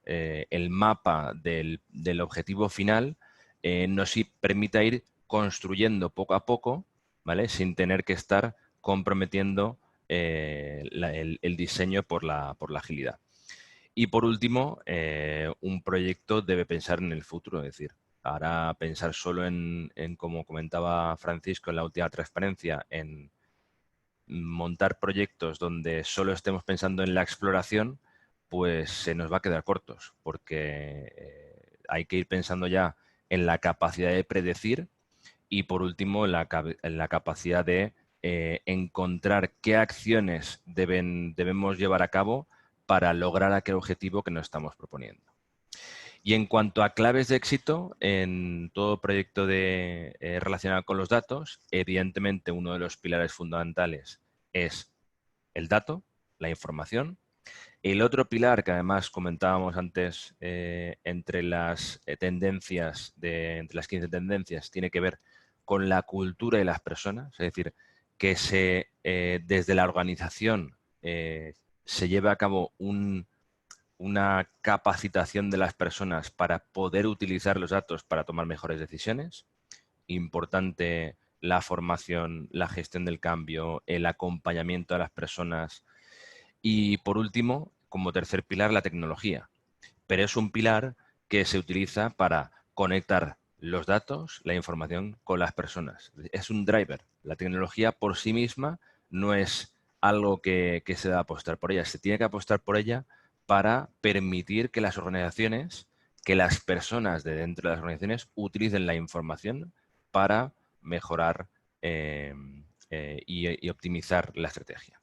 el mapa del objetivo final nos permita ir construyendo poco a poco ¿vale? Sin tener que estar comprometiendo el diseño por la agilidad. Y por último, un proyecto debe pensar en el futuro, es decir, ahora pensar solo en, como comentaba Francisco en la última transparencia, en montar proyectos donde solo estemos pensando en la exploración, pues se nos va a quedar cortos, porque hay que ir pensando ya en la capacidad de predecir y por último en la capacidad de encontrar qué acciones debemos llevar a cabo para lograr aquel objetivo que nos estamos proponiendo. Y en cuanto a claves de éxito, en todo proyecto relacionado con los datos, evidentemente uno de los pilares fundamentales es el dato, la información. El otro pilar que además comentábamos antes entre las tendencias, entre las 15 tendencias, tiene que ver con la cultura de las personas, es decir, que desde la organización se lleve a cabo una capacitación de las personas para poder utilizar los datos para tomar mejores decisiones. Importante la formación, la gestión del cambio, el acompañamiento a las personas y, por último, como tercer pilar, la tecnología. Pero es un pilar que se utiliza para conectar los datos, la información con las personas. Es un driver. La tecnología por sí misma no es algo que se debe apostar por ella. Se tiene que apostar por ella para permitir que las organizaciones, que las personas de dentro de las organizaciones utilicen la información para mejorar y optimizar la estrategia.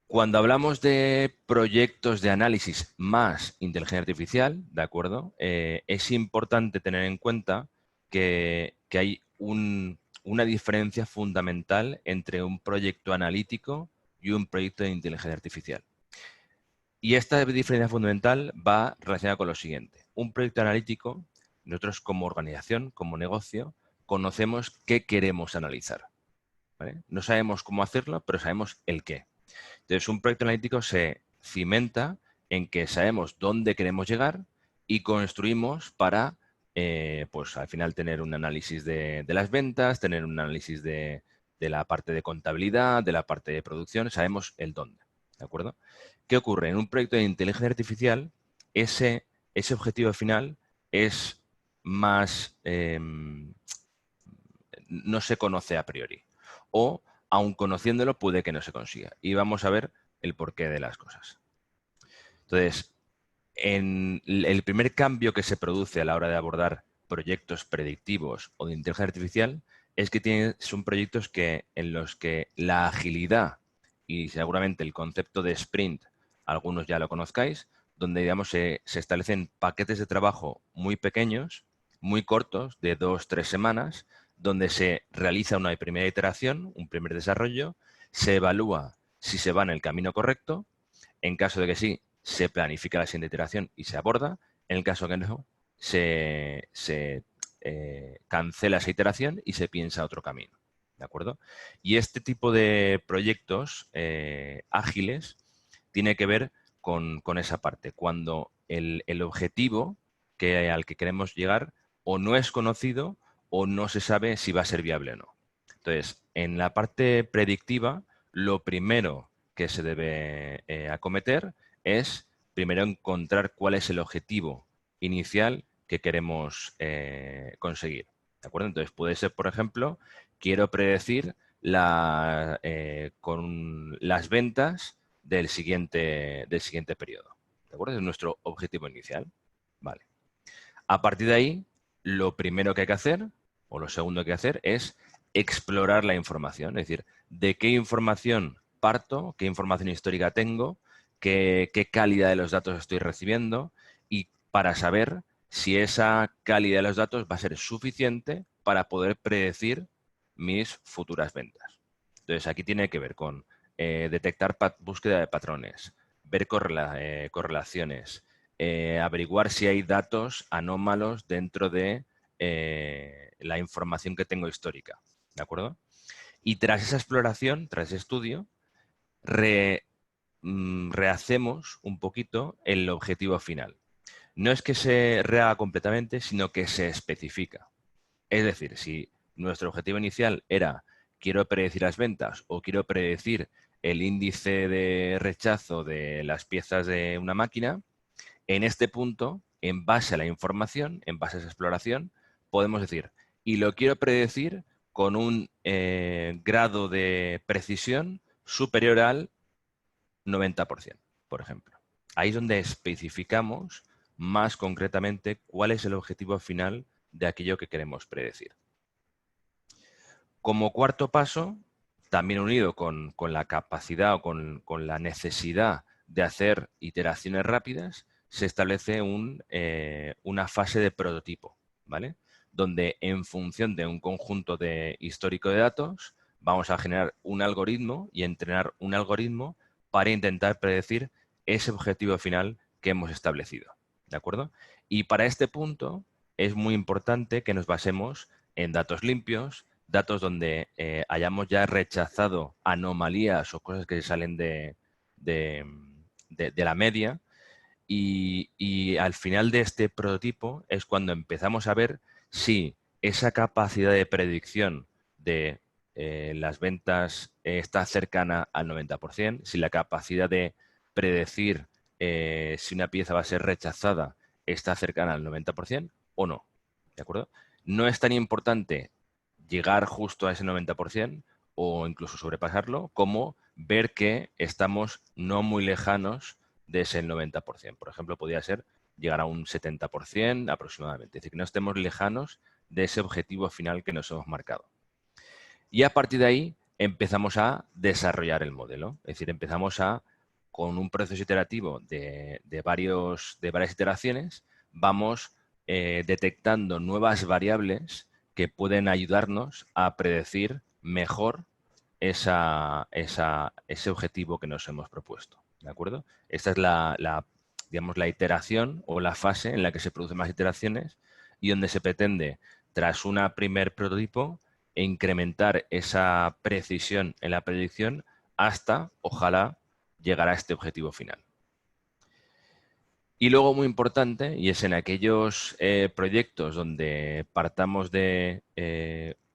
Cuando hablamos de proyectos de análisis más inteligencia artificial, ¿de acuerdo? Es importante tener en cuenta que hay una diferencia fundamental entre un proyecto analítico y un proyecto de inteligencia artificial. Y esta diferencia fundamental va relacionada con lo siguiente. Un proyecto analítico, nosotros como organización, como negocio, conocemos qué queremos analizar, ¿vale? No sabemos cómo hacerlo, pero sabemos el qué. Entonces, un proyecto analítico se cimenta en que sabemos dónde queremos llegar y construimos para, pues al final, tener un análisis de las ventas, tener un análisis de la parte de contabilidad, de la parte de producción, sabemos el dónde, ¿de acuerdo? ¿Qué ocurre? En un proyecto de inteligencia artificial, ese objetivo final es más, no se conoce a priori. O, aun conociéndolo, puede que no se consiga. Y vamos a ver el porqué de las cosas. Entonces, el primer cambio que se produce a la hora de abordar proyectos predictivos o de inteligencia artificial es que son proyectos en los que la agilidad y seguramente el concepto de sprint, algunos ya lo conozcáis, donde digamos se establecen paquetes de trabajo muy pequeños, muy cortos, de 2-3 semanas, donde se realiza una primera iteración, un primer desarrollo, se evalúa si se va en el camino correcto, en caso de que sí, se planifica la siguiente iteración y se aborda, en el caso que no, se cancela esa iteración y se piensa otro camino, ¿de acuerdo? Y este tipo de proyectos ágiles tiene que ver con esa parte, cuando el objetivo al que queremos llegar o no es conocido o no se sabe si va a ser viable o no. Entonces, en la parte predictiva, lo primero que se debe acometer es primero encontrar cuál es el objetivo inicial que queremos conseguir. ¿De acuerdo? Entonces, puede ser, por ejemplo, quiero predecir con las ventas del siguiente periodo. ¿De acuerdo? Es nuestro objetivo inicial. Vale. A partir de ahí, lo primero que hay que hacer, o lo segundo que hay que hacer, es explorar la información. Es decir, de qué información parto, qué información histórica tengo, qué calidad de los datos estoy recibiendo y para saber si esa calidad de los datos va a ser suficiente para poder predecir mis futuras ventas. Entonces, aquí tiene que ver con detectar búsqueda de patrones, ver correlaciones, averiguar si hay datos anómalos dentro de la información que tengo histórica, ¿de acuerdo? Y tras esa exploración, tras ese estudio, rehacemos un poquito el objetivo final. No es que se rehaga completamente, sino que se especifica. Es decir, si nuestro objetivo inicial era quiero predecir las ventas o quiero predecir el índice de rechazo de las piezas de una máquina, en este punto, en base a la información, en base a esa exploración, podemos decir, y lo quiero predecir con un grado de precisión superior al 90%, por ejemplo. Ahí es donde especificamos más concretamente cuál es el objetivo final de aquello que queremos predecir. Como cuarto paso, también unido con la capacidad o con la necesidad de hacer iteraciones rápidas, se establece una fase de prototipo, ¿vale? Donde en función de un conjunto de histórico de datos vamos a generar un algoritmo y entrenar un algoritmo para intentar predecir ese objetivo final que hemos establecido, ¿de acuerdo? Y para este punto es muy importante que nos basemos en datos limpios, datos donde hayamos ya rechazado anomalías o cosas que salen de la media y al final de este prototipo es cuando empezamos a ver si esa capacidad de predicción de las ventas está cercana al 90%, si la capacidad de predecir si una pieza va a ser rechazada está cercana al 90% o no, ¿de acuerdo? No es tan importante llegar justo a ese 90% o incluso sobrepasarlo, como ver que estamos no muy lejanos de ese 90%. Por ejemplo, podría ser llegar a un 70% aproximadamente. Es decir, que no estemos lejanos de ese objetivo final que nos hemos marcado. Y a partir de ahí empezamos a desarrollar el modelo. Es decir, empezamos con un proceso iterativo de varias iteraciones, vamos detectando nuevas variables que pueden ayudarnos a predecir mejor ese objetivo que nos hemos propuesto, ¿de acuerdo? Esta es digamos, la iteración o la fase en la que se producen más iteraciones y donde se pretende, tras un primer prototipo, incrementar esa precisión en la predicción hasta, ojalá, llegar a este objetivo final. Y luego, muy importante, y es en aquellos proyectos donde partamos de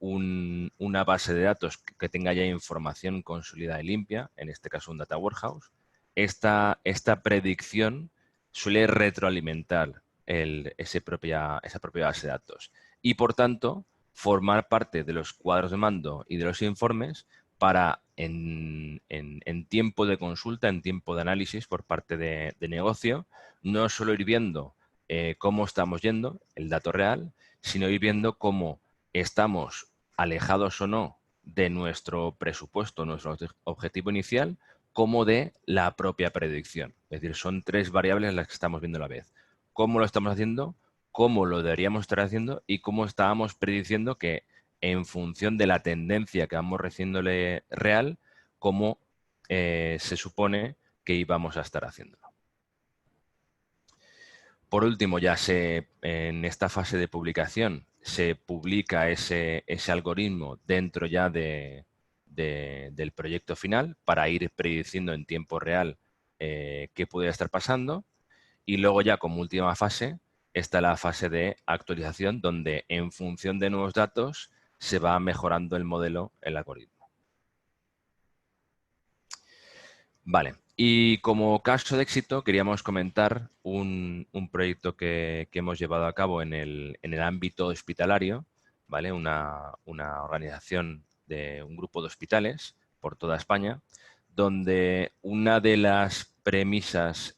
una base de datos que tenga ya información consolidada y limpia, en este caso un data warehouse, esta predicción suele retroalimentar esa propia base de datos. Y, por tanto, formar parte de los cuadros de mando y de los informes para, en tiempo de consulta, en tiempo de análisis por parte de negocio, no solo ir viendo cómo estamos yendo, el dato real, sino ir viendo cómo estamos alejados o no de nuestro presupuesto, nuestro objetivo inicial, como de la propia predicción. Es decir, son tres variables las que estamos viendo a la vez. Cómo lo estamos haciendo, cómo lo deberíamos estar haciendo y cómo estábamos prediciendo que en función de la tendencia que vamos recibiéndole real, cómo se supone que íbamos a estar haciéndolo. Por último, en esta fase de publicación se publica ese algoritmo dentro ya del proyecto final para ir prediciendo en tiempo real qué puede estar pasando. Y luego ya como última fase está la fase de actualización, donde en función de nuevos datos se va mejorando el modelo, el algoritmo. Vale. Y como caso de éxito queríamos comentar un proyecto que hemos llevado a cabo en el ámbito hospitalario, ¿vale? Una organización de un grupo de hospitales por toda España, donde una de las premisas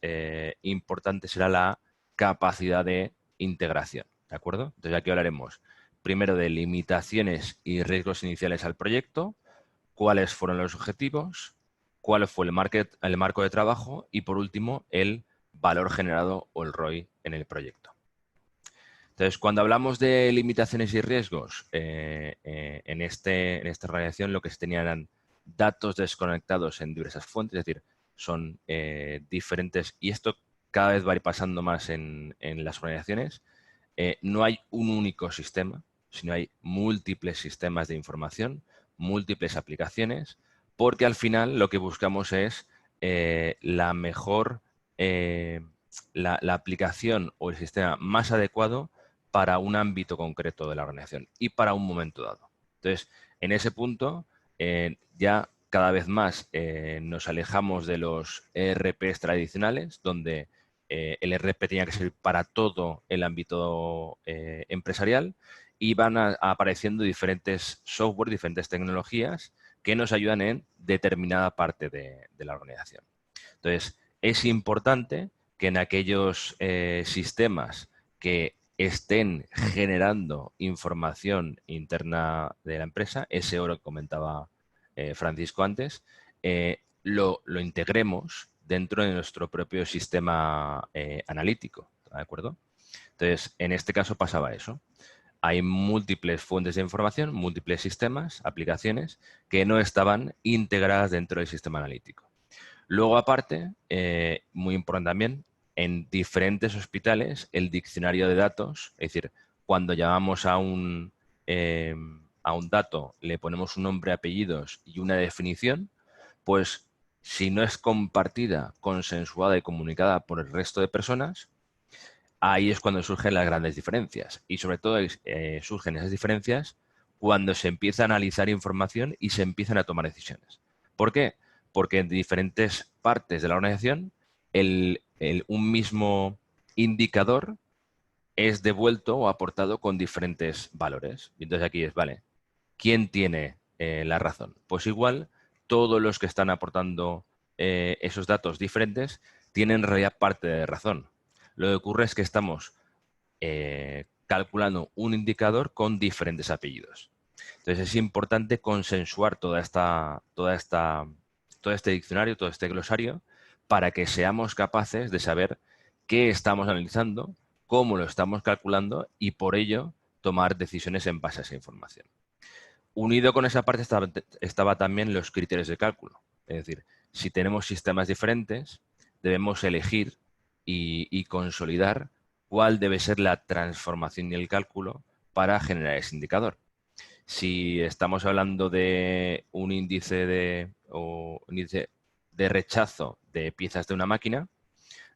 importantes era la capacidad de integración, ¿de acuerdo? Entonces aquí hablaremos primero de limitaciones y riesgos iniciales al proyecto, cuáles fueron los objetivos, cuál fue el marco de trabajo y, por último, el valor generado o el ROI en el proyecto. Entonces, cuando hablamos de limitaciones y riesgos, en esta organización lo que se tenían eran datos desconectados en diversas fuentes, es decir, son diferentes, y esto cada vez va a ir pasando más en las organizaciones. No hay un único sistema, sino hay múltiples sistemas de información, múltiples aplicaciones, porque al final lo que buscamos es la mejor, la aplicación o el sistema más adecuado para un ámbito concreto de la organización y para un momento dado, Entonces, en ese punto, ya cada vez más nos alejamos de los ERPs tradicionales, donde el ERP tenía que ser para todo el ámbito empresarial, y van apareciendo diferentes software, diferentes tecnologías que nos ayudan en determinada parte de la organización. Entonces, es importante que en aquellos sistemas que estén generando información interna de la empresa, ese oro que comentaba Francisco antes, lo integremos dentro de nuestro propio sistema analítico, ¿de acuerdo? Entonces, en este caso pasaba eso. Hay múltiples fuentes de información, múltiples sistemas, aplicaciones, que no estaban integradas dentro del sistema analítico. Luego, aparte, muy importante también, en diferentes hospitales, el diccionario de datos, es decir, cuando llamamos a un dato, le ponemos un nombre, apellidos y una definición, pues si no es compartida, consensuada y comunicada por el resto de personas, ahí es cuando surgen las grandes diferencias. Y sobre todo surgen esas diferencias cuando se empieza a analizar información y se empiezan a tomar decisiones. ¿Por qué? Porque en diferentes partes de la organización un mismo indicador es devuelto o aportado con diferentes valores. Y entonces aquí es, vale, ¿quién tiene la razón? Pues igual todos los que están aportando esos datos diferentes tienen en realidad parte de razón. Lo que ocurre es que estamos calculando un indicador con diferentes apellidos. Entonces es importante consensuar todo este diccionario, todo este glosario, para que seamos capaces de saber qué estamos analizando, cómo lo estamos calculando y por ello tomar decisiones en base a esa información. Unido con esa parte estaba también los criterios de cálculo. Es decir, si tenemos sistemas diferentes, debemos elegir y consolidar cuál debe ser la transformación y el cálculo para generar ese indicador. Si estamos hablando de un índice de rechazo de piezas de una máquina,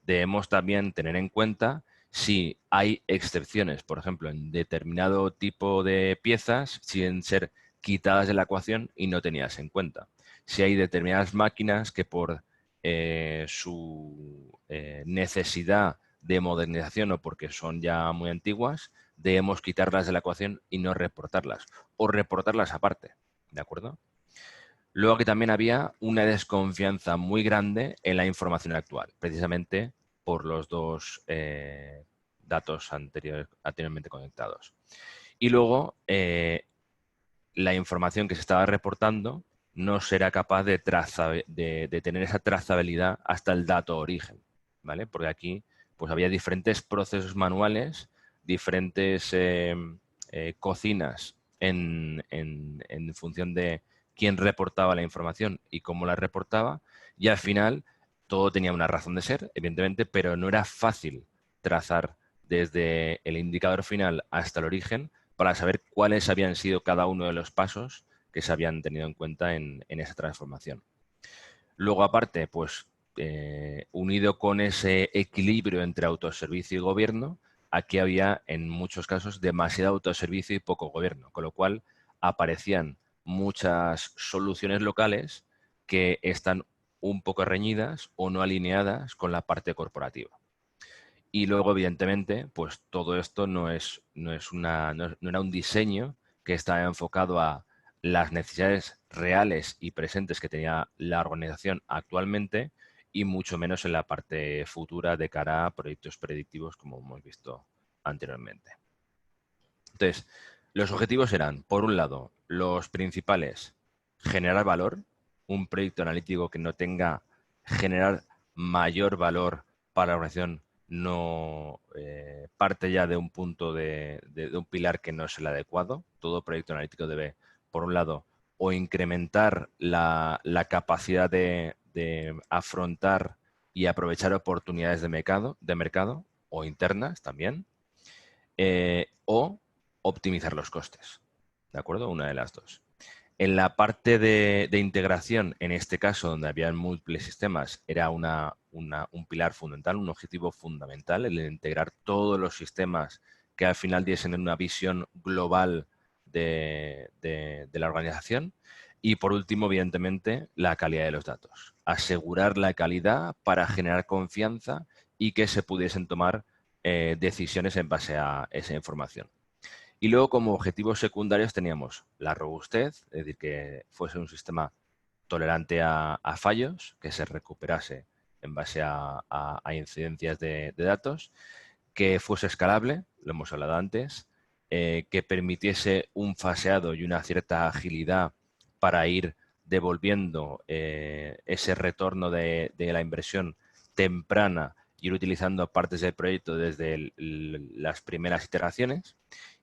debemos también tener en cuenta si hay excepciones, por ejemplo, en determinado tipo de piezas, sin ser quitadas de la ecuación y no tenidas en cuenta. Si hay determinadas máquinas que por su necesidad de modernización o porque son ya muy antiguas, debemos quitarlas de la ecuación y no reportarlas, o reportarlas aparte, ¿de acuerdo? Luego que también había una desconfianza muy grande en la información actual, precisamente por los dos datos anteriormente conectados. Y luego, la información que se estaba reportando no será capaz de tener esa trazabilidad hasta el dato origen, ¿vale? Porque aquí pues había diferentes procesos manuales, diferentes cocinas en función de quién reportaba la información y cómo la reportaba, y al final todo tenía una razón de ser, evidentemente, pero no era fácil trazar desde el indicador final hasta el origen para saber cuáles habían sido cada uno de los pasos que se habían tenido en cuenta en esa transformación. Luego, aparte, pues unido con ese equilibrio entre autoservicio y gobierno, aquí había en muchos casos demasiado autoservicio y poco gobierno, con lo cual aparecían muchas soluciones locales que están un poco reñidas o no alineadas con la parte corporativa. Y luego, evidentemente, pues todo esto no era un diseño que estaba enfocado a las necesidades reales y presentes que tenía la organización actualmente y mucho menos en la parte futura de cara a proyectos predictivos como hemos visto anteriormente. Entonces, los objetivos eran, por un lado, los principales, generar valor, un proyecto analítico que no tenga generar mayor valor para la organización no parte ya de un punto de un pilar que no es el adecuado. Todo proyecto analítico debe, por un lado, o incrementar la capacidad de afrontar y aprovechar oportunidades de mercado o internas también, o optimizar los costes. ¿De acuerdo? Una de las dos. En la parte de integración, en este caso, donde había múltiples sistemas, era un pilar fundamental, un objetivo fundamental, el de integrar todos los sistemas que al final diesen una visión global de la organización. Y por último, evidentemente, la calidad de los datos. Asegurar la calidad para generar confianza y que se pudiesen tomar decisiones en base a esa información. Y luego, como objetivos secundarios, teníamos la robustez, es decir, que fuese un sistema tolerante a fallos, que se recuperase en base a incidencias de datos, que fuese escalable, lo hemos hablado antes, que permitiese un faseado y una cierta agilidad para ir devolviendo ese retorno de la inversión temprana y ir utilizando partes del proyecto desde las primeras iteraciones.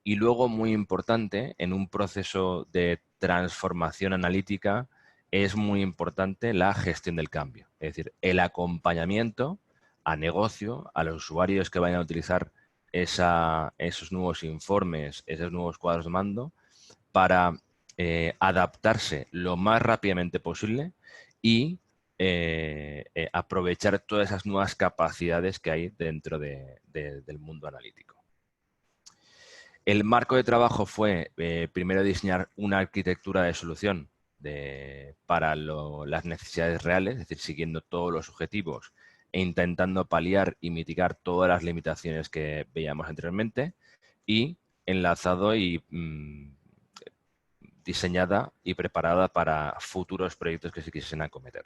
Y luego, muy importante, en un proceso de transformación analítica, es muy importante la gestión del cambio. Es decir, el acompañamiento a negocio, a los usuarios que vayan a utilizar esos nuevos informes, esos nuevos cuadros de mando, para adaptarse lo más rápidamente posible y aprovechar todas esas nuevas capacidades que hay dentro del mundo analítico. El marco de trabajo fue primero diseñar una arquitectura de solución para las necesidades reales, es decir, siguiendo todos los objetivos e intentando paliar y mitigar todas las limitaciones que veíamos anteriormente, y enlazado y diseñada y preparada para futuros proyectos que se quisiesen acometer.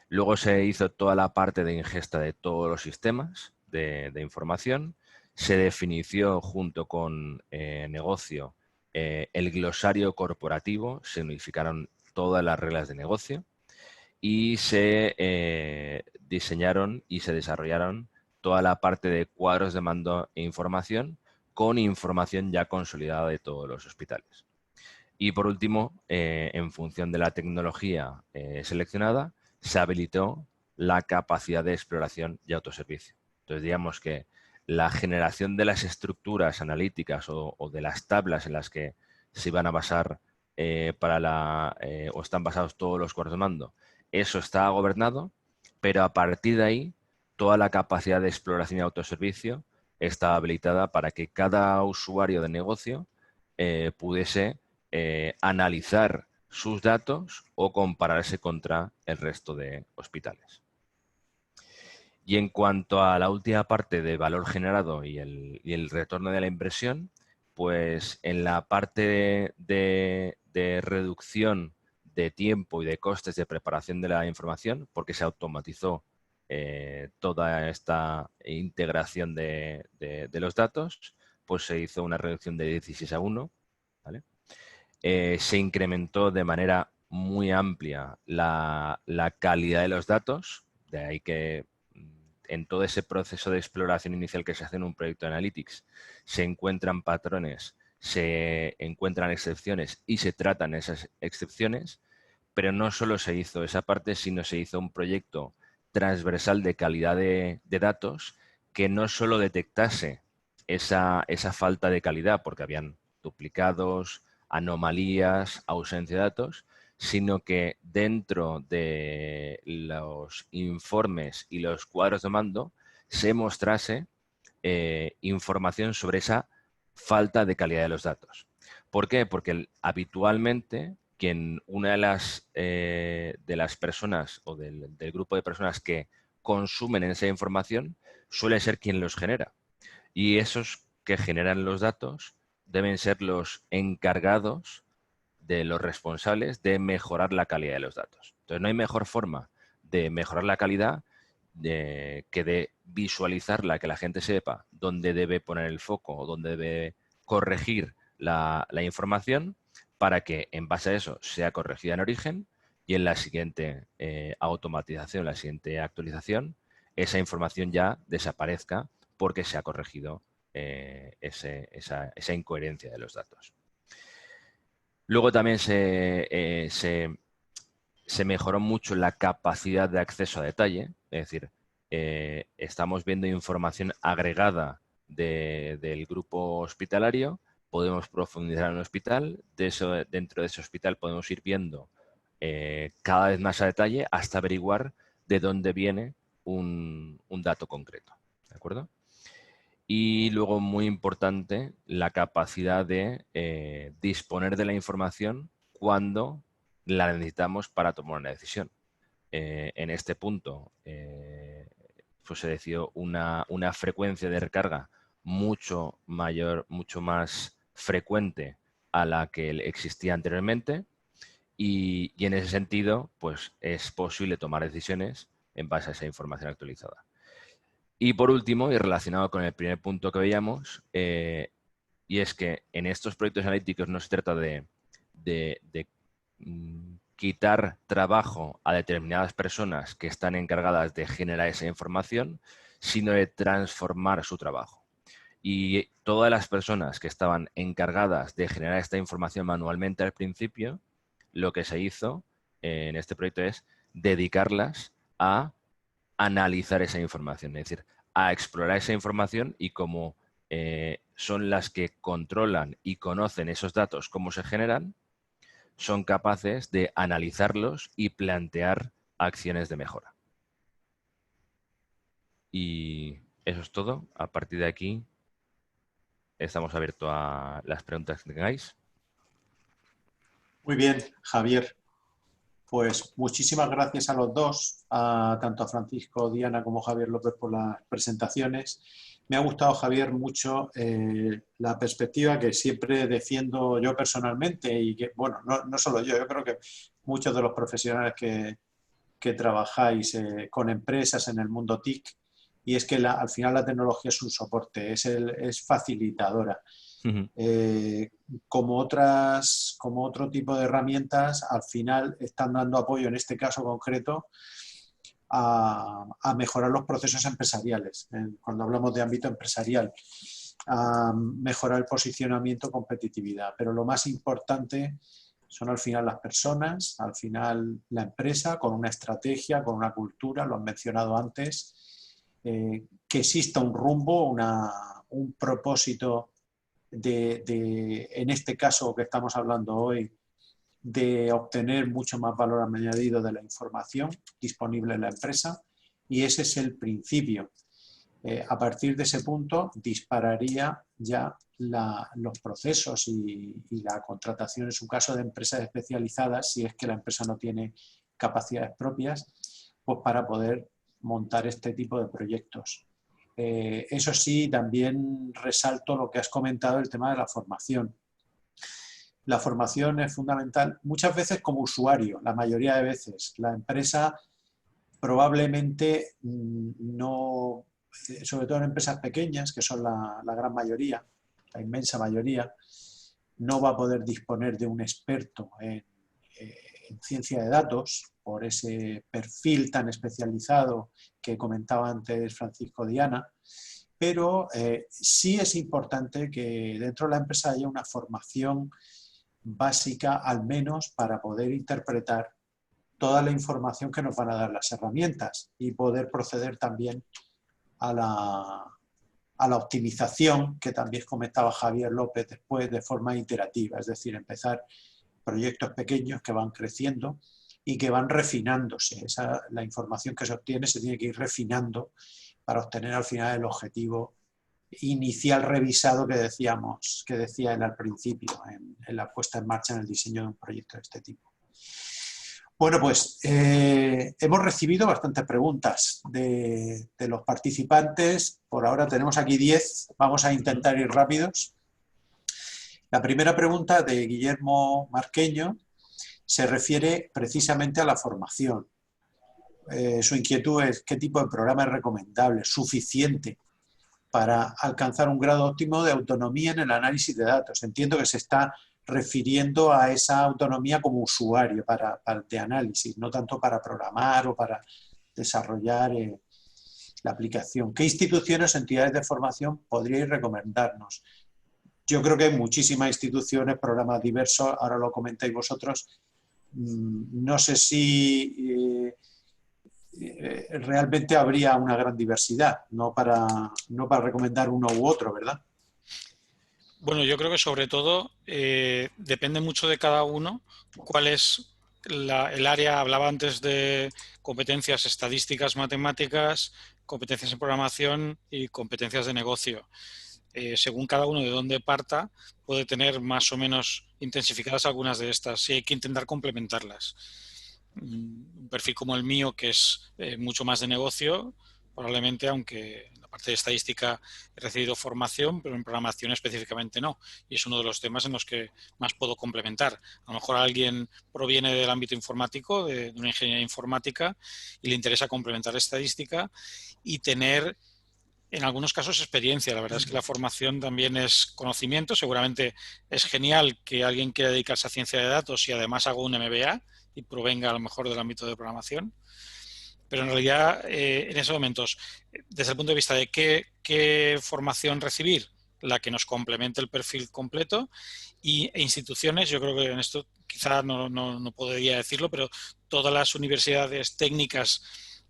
Luego se hizo toda la parte de ingesta de todos los sistemas de información. Se definió junto con negocio el glosario corporativo, se unificaron todas las reglas de negocio y se diseñaron y se desarrollaron toda la parte de cuadros de mando e información con información ya consolidada de todos los hospitales. Y por último, en función de la tecnología seleccionada, se habilitó la capacidad de exploración y autoservicio. Entonces, digamos que la generación de las estructuras analíticas o de las tablas en las que se iban a basar o están basados todos los cuadros de mando, eso está gobernado, pero a partir de ahí, toda la capacidad de exploración y autoservicio está habilitada para que cada usuario de negocio pudiese analizar sus datos o compararse contra el resto de hospitales. Y en cuanto a la última parte de valor generado y el retorno de la inversión, pues en la parte de reducción de tiempo y de costes de preparación de la información, porque se automatizó toda esta integración de los datos, pues se hizo una reducción de 16:1, ¿vale? Se incrementó de manera muy amplia la calidad de los datos, de ahí que en todo ese proceso de exploración inicial que se hace en un proyecto de Analytics se encuentran patrones, se encuentran excepciones y se tratan esas excepciones, pero no solo se hizo esa parte, sino se hizo un proyecto transversal de calidad de datos que no solo detectase esa falta de calidad, porque habían duplicados, anomalías, ausencia de datos, sino que dentro de los informes y los cuadros de mando se mostrase información sobre esa falta de calidad de los datos. ¿Por qué? Porque habitualmente una de las personas o del grupo de personas que consumen esa información suele ser quien los genera. Y esos que generan los datos deben ser los encargados de los responsables de mejorar la calidad de los datos. Entonces, no hay mejor forma de mejorar la calidad que de visualizarla, que la gente sepa dónde debe poner el foco o dónde debe corregir la información para que en base a eso sea corregida en origen y en la siguiente automatización, la siguiente actualización, esa información ya desaparezca porque se ha corregido esa incoherencia de los datos. Luego también se mejoró mucho la capacidad de acceso a detalle, es decir, estamos viendo información agregada del grupo hospitalario, podemos profundizar en el hospital, dentro de ese hospital podemos ir viendo cada vez más a detalle hasta averiguar de dónde viene un dato concreto, ¿de acuerdo? Y luego, muy importante, la capacidad de disponer de la información cuando la necesitamos para tomar una decisión. En este punto, pues se decidió una frecuencia de recarga mucho mayor, mucho más frecuente a la que existía anteriormente, y en ese sentido, pues es posible tomar decisiones en base a esa información actualizada. Y por último, y relacionado con el primer punto que veíamos, y es que en estos proyectos analíticos no se trata de quitar trabajo a determinadas personas que están encargadas de generar esa información, sino de transformar su trabajo. Y todas las personas que estaban encargadas de generar esta información manualmente al principio, lo que se hizo en este proyecto es dedicarlas a analizar esa información, es decir, a explorar esa información, y como son las que controlan y conocen esos datos, cómo se generan, son capaces de analizarlos y plantear acciones de mejora. Y eso es todo. A partir de aquí estamos abiertos a las preguntas que tengáis. Muy bien, Javier. Pues muchísimas gracias a los dos, tanto a Francisco Diana como a Javier López, por las presentaciones. Me ha gustado, Javier, mucho la perspectiva que siempre defiendo yo personalmente, y que, bueno, no solo yo creo que muchos de los profesionales que trabajáis con empresas en el mundo TIC, y es que al final la tecnología es un soporte, es facilitadora. Como otro tipo de herramientas, al final están dando apoyo, en este caso concreto, a mejorar los procesos empresariales, cuando hablamos de ámbito empresarial, a mejorar el posicionamiento, competitividad. Pero lo más importante son al final las personas, al final la empresa, con una estrategia, con una cultura, lo han mencionado antes, que exista un rumbo, un propósito en este caso que estamos hablando hoy, de obtener mucho más valor añadido de la información disponible en la empresa, y ese es el principio. A partir de ese punto dispararía ya los procesos y la contratación, en su caso, de empresas especializadas, si es que la empresa no tiene capacidades propias, pues para poder montar este tipo de proyectos. Eso sí, también resalto lo que has comentado, el tema de la formación. La formación es fundamental, muchas veces como usuario, la mayoría de veces. La empresa probablemente no, sobre todo en empresas pequeñas, que son la gran mayoría, la inmensa mayoría, no va a poder disponer de un experto en ciencia de datos, por ese perfil tan especializado que comentaba antes Francisco Diana, pero sí es importante que dentro de la empresa haya una formación básica, al menos para poder interpretar toda la información que nos van a dar las herramientas y poder proceder también a la optimización, que también comentaba Javier López después, de forma iterativa, es decir, empezar proyectos pequeños que van creciendo y que van refinándose. La información que se obtiene se tiene que ir refinando para obtener al final el objetivo inicial revisado que decía él al principio, en la puesta en marcha, en el diseño de un proyecto de este tipo. Bueno, pues hemos recibido bastantes preguntas de los participantes. Por ahora tenemos aquí 10, vamos a intentar ir rápidos. La primera pregunta, de Guillermo Marqueño, se refiere precisamente a la formación. Su inquietud es: ¿qué tipo de programa es recomendable, suficiente, para alcanzar un grado óptimo de autonomía en el análisis de datos? Entiendo que se está refiriendo a esa autonomía como usuario de análisis, no tanto para programar o para desarrollar la aplicación. ¿Qué instituciones o entidades de formación podríais recomendarnos? Yo creo que hay muchísimas instituciones, programas diversos, ahora lo comentáis vosotros. No sé si realmente habría una gran diversidad, no para recomendar uno u otro, ¿verdad? Bueno, yo creo que sobre todo depende mucho de cada uno cuál es el área, hablaba antes de competencias estadísticas, matemáticas, competencias en programación y competencias de negocio. Según cada uno de dónde parta, puede tener más o menos intensificadas algunas de estas y hay que intentar complementarlas. Un perfil como el mío, que es mucho más de negocio, probablemente, aunque en la parte de estadística he recibido formación, pero en programación específicamente no. Y es uno de los temas en los que más puedo complementar. A lo mejor alguien proviene del ámbito informático, de una ingeniería informática, y le interesa complementar estadística y tener, en algunos casos, experiencia. La verdad es que la formación también es conocimiento. Seguramente es genial que alguien quiera dedicarse a ciencia de datos y además haga un MBA y provenga a lo mejor del ámbito de programación. Pero en realidad, en esos momentos, desde el punto de vista de qué formación recibir, la que nos complemente el perfil completo, e instituciones, yo creo que en esto quizá no podría decirlo, pero todas las universidades técnicas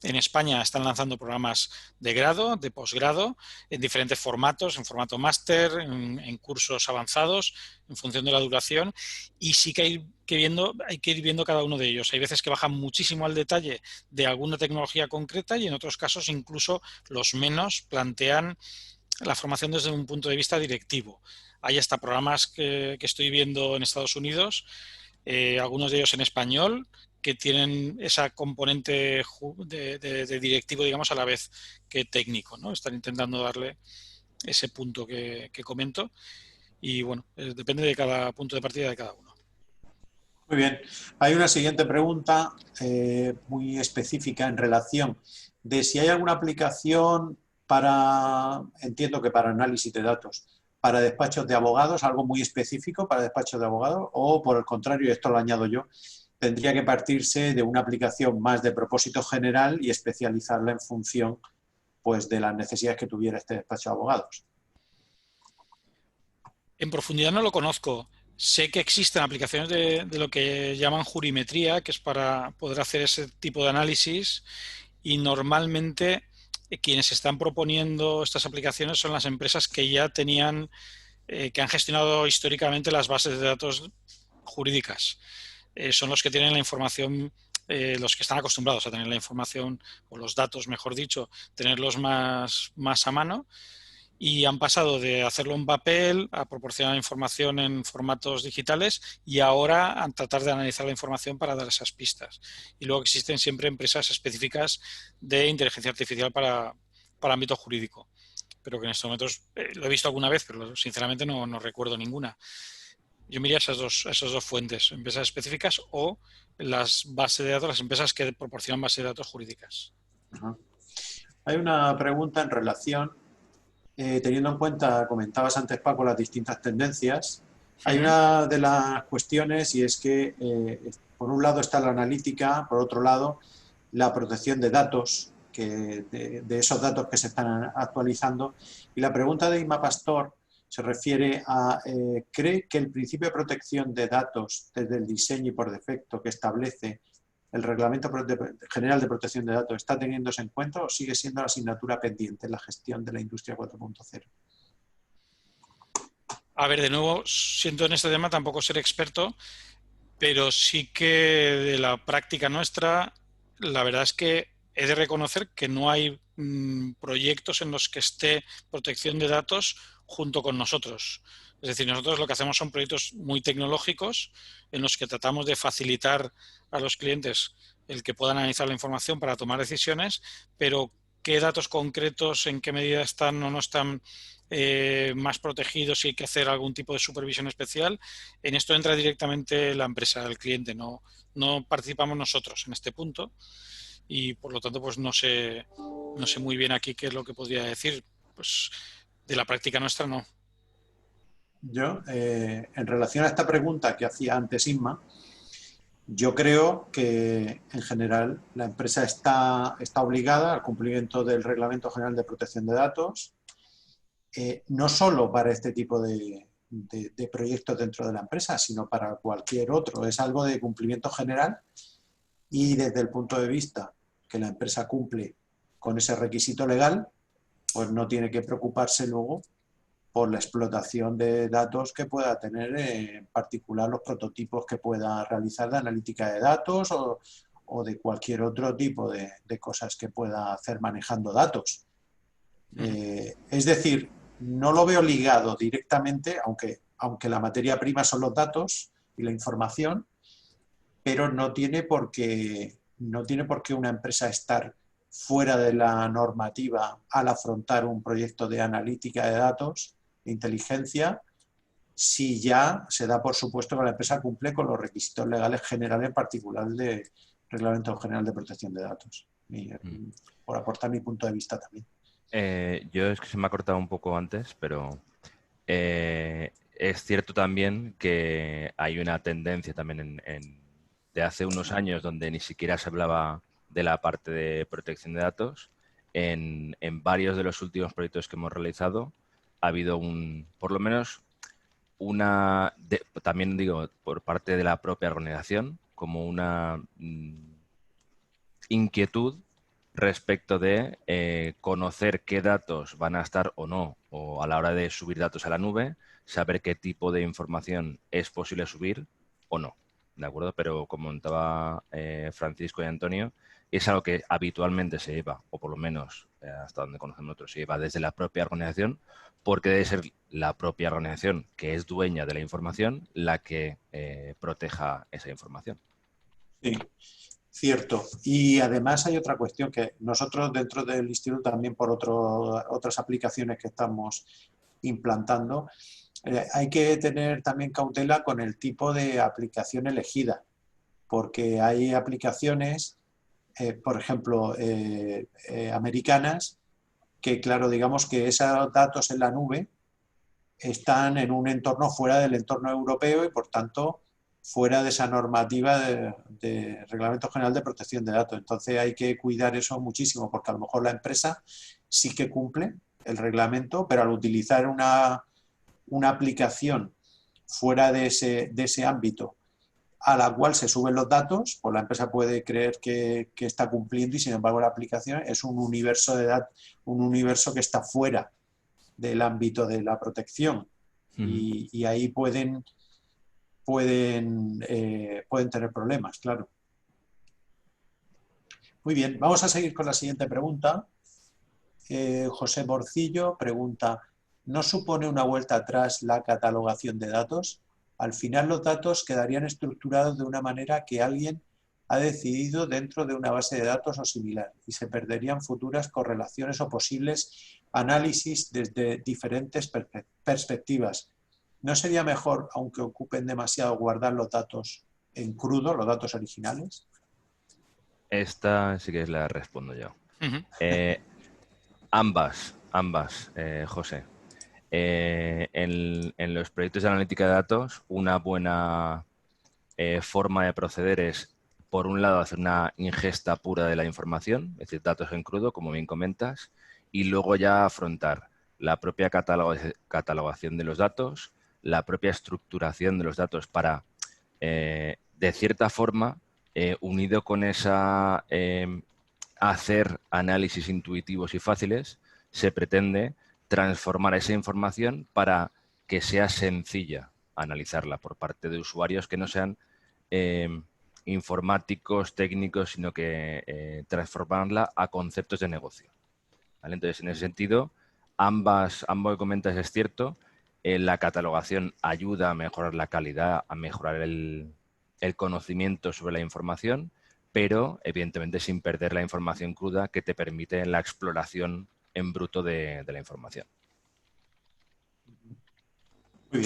en España están lanzando programas de grado, de posgrado, en diferentes formatos, en formato máster, en cursos avanzados, en función de la duración, y sí que hay que ir viendo cada uno de ellos. Hay veces que bajan muchísimo al detalle de alguna tecnología concreta y en otros casos incluso los menos plantean la formación desde un punto de vista directivo. Hay hasta programas que estoy viendo en Estados Unidos, algunos de ellos en español, que tienen esa componente de directivo, digamos, a la vez que técnico, ¿no? Están intentando darle ese punto que comento y, bueno, depende de cada punto de partida de cada uno. Muy bien. Hay una siguiente pregunta muy específica en relación de si hay alguna aplicación para, entiendo que para análisis de datos, para despachos de abogados, algo muy específico para despachos de abogados, o por el contrario, y esto lo añado yo, tendría que partirse de una aplicación más de propósito general y especializarla en función, pues, de las necesidades que tuviera este despacho de abogados. En profundidad no lo conozco. Sé que existen aplicaciones de lo que llaman jurimetría, que es para poder hacer ese tipo de análisis, y normalmente quienes están proponiendo estas aplicaciones son las empresas que ya tenían, que han gestionado históricamente las bases de datos jurídicas. Son los que tienen la información, los que están acostumbrados a tener la información, o los datos, mejor dicho, tenerlos más a mano, y han pasado de hacerlo en papel a proporcionar información en formatos digitales y ahora a tratar de analizar la información para dar esas pistas. Y luego existen siempre empresas específicas de inteligencia artificial para ámbito jurídico, pero que en estos momentos lo he visto alguna vez, pero sinceramente no recuerdo ninguna. Yo miraría esas dos fuentes, empresas específicas o las bases de datos, las empresas que proporcionan bases de datos jurídicas. Ajá. Hay una pregunta en relación, teniendo en cuenta, comentabas antes, Paco, las distintas tendencias. Hay una de las cuestiones y es que, por un lado está la analítica, por otro lado, la protección de datos, de esos datos que se están actualizando. Y la pregunta de Inma Pastor se refiere a, ¿cree que el principio de protección de datos desde el diseño y por defecto que establece el Reglamento General de Protección de Datos está teniéndose en cuenta o sigue siendo la asignatura pendiente en la gestión de la industria 4.0? A ver, de nuevo, siento en este tema tampoco ser experto, pero sí que de la práctica nuestra, la verdad es que he de reconocer que no hay proyectos en los que esté protección de datos junto con nosotros. Es decir, nosotros lo que hacemos son proyectos muy tecnológicos en los que tratamos de facilitar a los clientes el que puedan analizar la información para tomar decisiones, pero qué datos concretos, en qué medida están o no están más protegidos, si hay que hacer algún tipo de supervisión especial, en esto entra directamente la empresa, el cliente, no participamos nosotros en este punto y por lo tanto pues no sé muy bien aquí qué es lo que podría decir. Pues de la práctica nuestra no. Yo, en relación a esta pregunta que hacía antes Inma, yo creo que en general la empresa está obligada al cumplimiento del Reglamento General de Protección de Datos, no solo para este tipo de proyectos dentro de la empresa, sino para cualquier otro. Es algo de cumplimiento general y desde el punto de vista que la empresa cumple con ese requisito legal, pues no tiene que preocuparse luego por la explotación de datos que pueda tener, en particular los prototipos que pueda realizar de analítica de datos o de cualquier otro tipo de cosas que pueda hacer manejando datos. Es decir, no lo veo ligado directamente, aunque la materia prima son los datos y la información, pero no tiene por qué una empresa estar fuera de la normativa al afrontar un proyecto de analítica de datos, de inteligencia, si ya se da por supuesto que la empresa cumple con los requisitos legales generales, en particular del Reglamento General de Protección de Datos. Por aportar mi punto de vista también. Yo es que se me ha cortado un poco antes, pero es cierto también que hay una tendencia también de hace unos años donde ni siquiera se hablaba de la parte de protección de datos. En varios de los últimos proyectos que hemos realizado ha habido por lo menos también digo, por parte de la propia organización, como una inquietud respecto de conocer qué datos van a estar o no, o a la hora de subir datos a la nube, saber qué tipo de información es posible subir o no, ¿de acuerdo? Pero como comentaba Francisco y Antonio, es algo que habitualmente se lleva, o por lo menos hasta donde conocemos nosotros, se lleva desde la propia organización, porque debe ser la propia organización que es dueña de la información la que proteja esa información. Sí. Cierto. Y además hay otra cuestión que nosotros dentro del instituto también por otras aplicaciones que estamos implantando, hay que tener también cautela con el tipo de aplicación elegida, porque hay aplicaciones, por ejemplo, americanas, que claro, digamos que esos datos en la nube están en un entorno fuera del entorno europeo y por tanto fuera de esa normativa de Reglamento General de Protección de Datos. Entonces hay que cuidar eso muchísimo porque a lo mejor la empresa sí que cumple el reglamento, pero al utilizar una aplicación fuera de ese ámbito a la cual se suben los datos, pues la empresa puede creer que está cumpliendo y sin embargo la aplicación es un universo de datos, un universo que está fuera del ámbito de la protección. Y ahí pueden tener problemas, claro. Muy bien, vamos a seguir con la siguiente pregunta. José Morcillo pregunta, ¿no supone una vuelta atrás la catalogación de datos? Al final los datos quedarían estructurados de una manera que alguien ha decidido dentro de una base de datos o similar y se perderían futuras correlaciones o posibles análisis desde diferentes perspectivas. ¿No sería mejor, aunque ocupen demasiado, guardar los datos en crudo, los datos originales? Esta sí que la respondo yo. Ambas, José. En los proyectos de analítica de datos, una buena forma de proceder es, por un lado, hacer una ingesta pura de la información, es decir, datos en crudo, como bien comentas, y luego ya afrontar la propia catalogación de los datos, la propia estructuración de los datos para, de cierta forma, unido con esa hacer análisis intuitivos y fáciles, se pretende transformar esa información para que sea sencilla analizarla por parte de usuarios que no sean informáticos, técnicos, sino que transformarla a conceptos de negocio. ¿Vale? Entonces, en ese sentido, ambos que comentas es cierto. La catalogación ayuda a mejorar la calidad, a mejorar el conocimiento sobre la información, pero evidentemente sin perder la información cruda que te permite la exploración en bruto de la información. Muy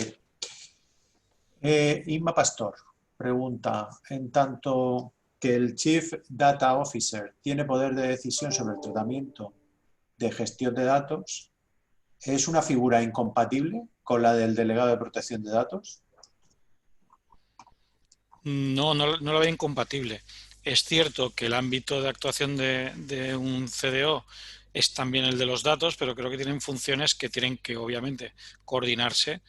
bien. Inma Pastor pregunta, en tanto que el Chief Data Officer tiene poder de decisión sobre el tratamiento de gestión de datos, ¿es una figura incompatible con la del delegado de protección de datos? No lo veo incompatible. Es cierto que el ámbito de actuación de un CDO es también el de los datos, pero creo que tienen funciones que tienen que, obviamente, coordinarse,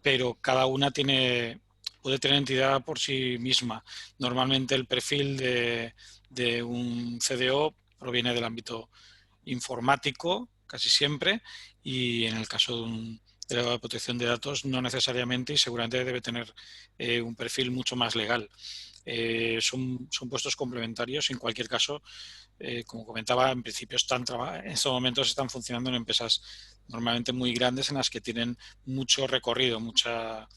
pero cada una puede tener entidad por sí misma. Normalmente el perfil de un CDO proviene del ámbito informático, casi siempre, y en el caso delegado de protección de datos no necesariamente, y seguramente debe tener un perfil mucho más legal. Son puestos complementarios. En cualquier caso, como comentaba, en principio en estos momentos están funcionando en empresas normalmente muy grandes, en las que tienen mucho recorrido, mucho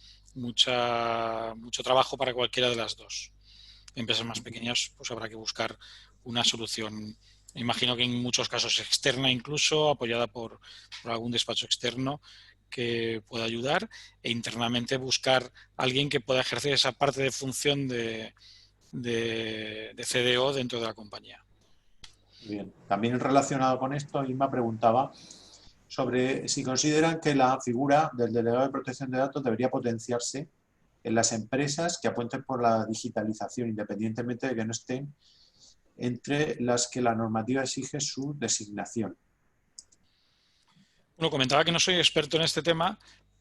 trabajo para cualquiera de las dos. En empresas más pequeñas, pues habrá que buscar una solución, me imagino que en muchos casos externa, incluso apoyada por algún despacho externo que pueda ayudar, e internamente buscar a alguien que pueda ejercer esa parte de función de CDO dentro de la compañía. Bien. También relacionado con esto, Inma preguntaba sobre si consideran que la figura del delegado de protección de datos debería potenciarse en las empresas que apuenten por la digitalización, independientemente de que no estén entre las que la normativa exige su designación. Bueno, comentaba que no soy experto en este tema,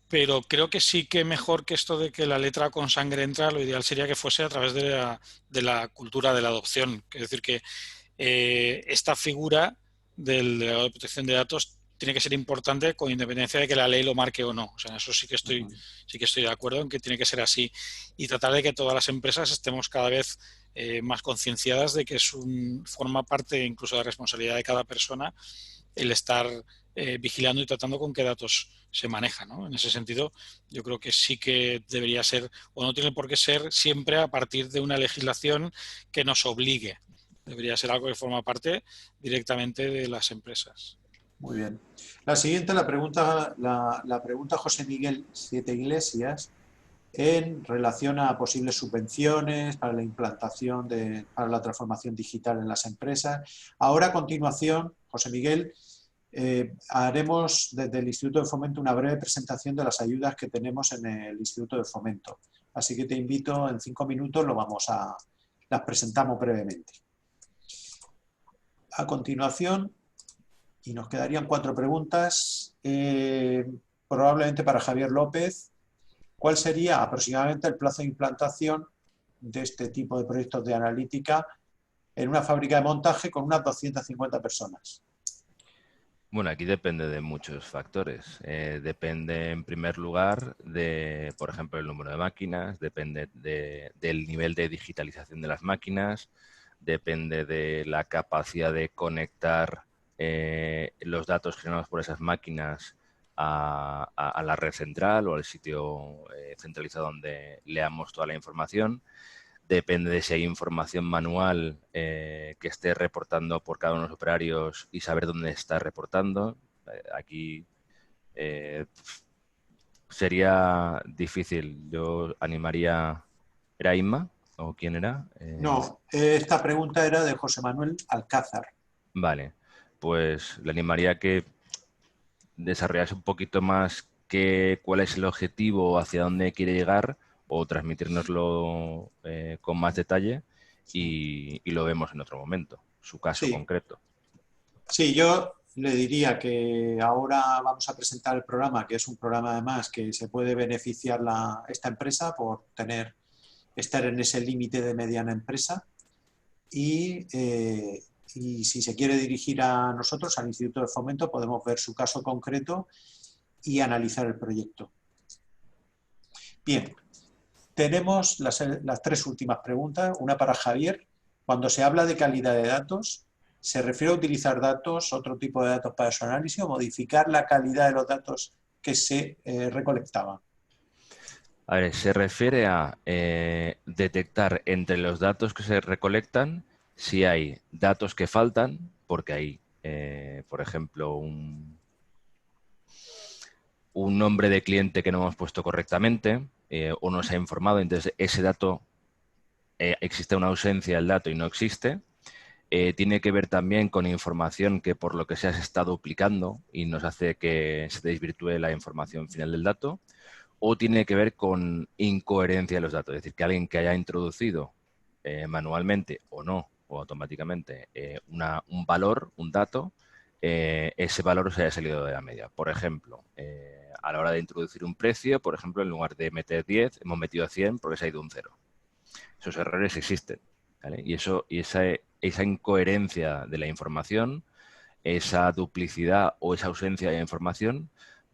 pero creo que sí que mejor que esto de que la letra con sangre entra, lo ideal sería que fuese a través de la cultura de la adopción. Es decir, que esta figura del delegado de protección de datos tiene que ser importante con independencia de que la ley lo marque o no. O sea, en eso sí que estoy de acuerdo en que tiene que ser así, y tratar de que todas las empresas estemos cada vez más concienciadas de que forma parte incluso de la responsabilidad de cada persona el estar vigilando y tratando con qué datos se manejan, ¿no? En ese sentido, yo creo que sí que debería ser, o no tiene por qué ser siempre a partir de una legislación que nos obligue. Debería ser algo que forma parte directamente de las empresas. Muy bien. La siguiente la pregunta José Miguel Siete Iglesias en relación a posibles subvenciones para la implantación para la transformación digital en las empresas. Ahora, a continuación, José Miguel, haremos desde el Instituto de Fomento una breve presentación de las ayudas que tenemos en el Instituto de Fomento. Así que te invito, en 5 minutos las presentamos brevemente. A continuación, y nos quedarían 4 preguntas, probablemente para Javier López. ¿Cuál sería aproximadamente el plazo de implantación de este tipo de proyectos de analítica en una fábrica de montaje con unas 250 personas? Bueno, aquí depende de muchos factores. Depende, en primer lugar, de, por ejemplo, el número de máquinas, depende del nivel de digitalización de las máquinas, depende de la capacidad de conectar los datos generados por esas máquinas a la red central o al sitio centralizado donde leamos toda la información. Depende de si hay información manual que esté reportando por cada uno de los operarios y saber dónde está reportando. Aquí sería difícil. Yo animaría... ¿Era Inma o quién era? No, esta pregunta era de José Manuel Alcázar. Vale, pues le animaría a que desarrollase un poquito más cuál es el objetivo, hacia dónde quiere llegar, o transmitírnoslo con más detalle y lo vemos en otro momento, su caso concreto. Sí, yo le diría que ahora vamos a presentar el programa, que es un programa además que se puede beneficiar esta empresa por estar en ese límite de mediana empresa, y si se quiere dirigir a nosotros, al Instituto de Fomento, podemos ver su caso concreto y analizar el proyecto. Bien, tenemos las 3 últimas preguntas. Una para Javier. Cuando se habla de calidad de datos, ¿se refiere a utilizar otro tipo de datos para su análisis, o modificar la calidad de los datos que se recolectaban? A ver, se refiere a detectar entre los datos que se recolectan si hay datos que faltan, porque hay, por ejemplo, un nombre de cliente que no hemos puesto correctamente o no se ha informado, entonces ese dato, existe una ausencia del dato y no existe. Tiene que ver también con información que por lo que sea se está duplicando y nos hace que se desvirtúe la información final del dato, o tiene que ver con incoherencia de los datos, es decir, que alguien que haya introducido manualmente o no, o automáticamente, un valor, un dato, ese valor se haya salido de la media. Por ejemplo, a la hora de introducir un precio, por ejemplo, en lugar de meter 10, hemos metido 100 porque se ha ido un 0. Esos errores existen, ¿vale? Y esa incoherencia de la información, esa duplicidad o esa ausencia de información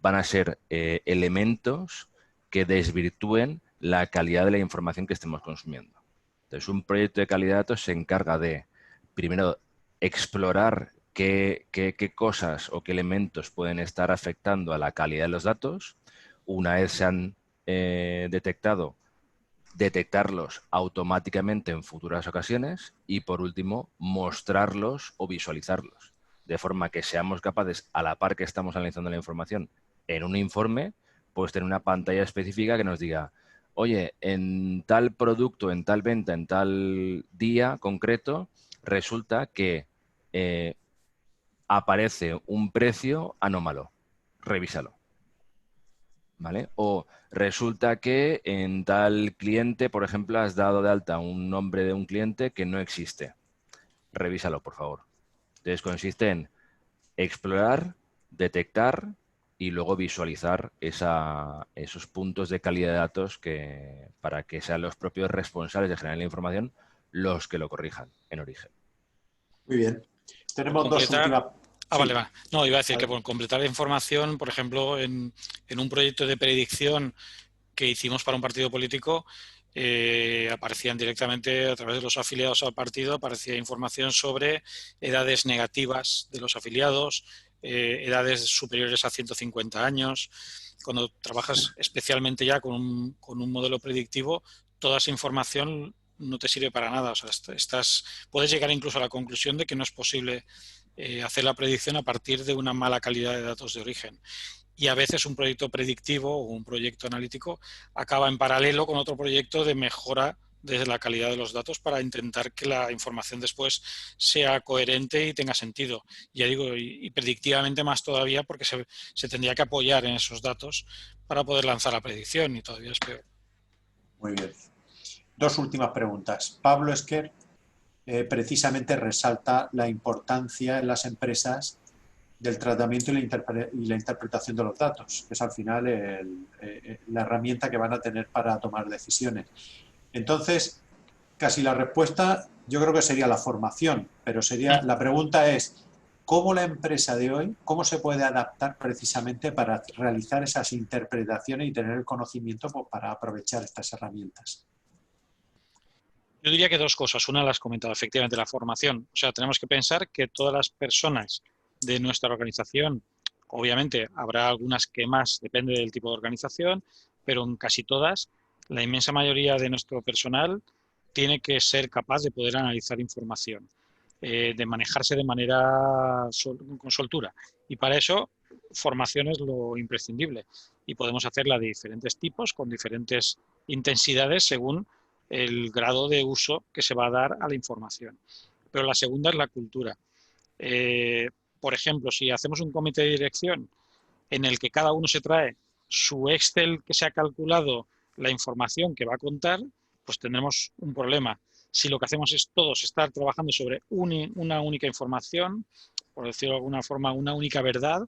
van a ser elementos que desvirtúen la calidad de la información que estemos consumiendo. Entonces, un proyecto de calidad de datos se encarga de, primero, explorar qué cosas o qué elementos pueden estar afectando a la calidad de los datos. Una vez se han detectado, detectarlos automáticamente en futuras ocasiones y, por último, mostrarlos o visualizarlos, de forma que seamos capaces, a la par que estamos analizando la información en un informe, pues tener una pantalla específica que nos diga, oye, en tal producto, en tal venta, en tal día concreto, resulta que aparece un precio anómalo, revísalo. ¿Vale? O resulta que en tal cliente, por ejemplo, has dado de alta un nombre de un cliente que no existe. Revísalo, por favor. Entonces consiste en explorar, detectar y luego visualizar esos puntos de calidad de datos para que sean los propios responsables de generar la información los que lo corrijan en origen. Muy bien. Tenemos Por dos completar, últimas... Sí. vale, va. No, iba a decir que Vale. por completar la información, por ejemplo, en un proyecto de predicción que hicimos para un partido político, aparecían directamente a través de los afiliados al partido, aparecía información sobre edades negativas de los afiliados, edades superiores a 150 años. Cuando trabajas especialmente ya con un modelo predictivo, toda esa información no te sirve para nada. O sea, puedes llegar incluso a la conclusión de que no es posible hacer la predicción a partir de una mala calidad de datos de origen. Y a veces un proyecto predictivo o un proyecto analítico acaba en paralelo con otro proyecto de mejora de la calidad de los datos para intentar que la información después sea coherente y tenga sentido. Y ya digo, y predictivamente más todavía porque se tendría que apoyar en esos datos para poder lanzar la predicción y todavía es peor. Muy bien. Dos últimas preguntas. Pablo Esquer precisamente resalta la importancia en las empresas del tratamiento y la interpretación de los datos, que es al final la herramienta que van a tener para tomar decisiones. Entonces, casi la respuesta yo creo que sería la formación, pero la pregunta es, ¿cómo la empresa de hoy, cómo se puede adaptar precisamente para realizar esas interpretaciones y tener el conocimiento para aprovechar estas herramientas? Yo diría que dos cosas. Una la has comentado, efectivamente, la formación. O sea, tenemos que pensar que todas las personas de nuestra organización, obviamente habrá algunas que más, depende del tipo de organización, pero en casi todas, la inmensa mayoría de nuestro personal tiene que ser capaz de poder analizar información, de manejarse de manera con soltura. Y para eso, formación es lo imprescindible. Y podemos hacerla de diferentes tipos, con diferentes intensidades, según el grado de uso que se va a dar a la información. Pero la segunda es la cultura. Por ejemplo, si hacemos un comité de dirección en el que cada uno se trae su Excel que se ha calculado la información que va a contar, pues tendremos un problema. Si lo que hacemos es todos estar trabajando sobre una única información, por decirlo de alguna forma, una única verdad,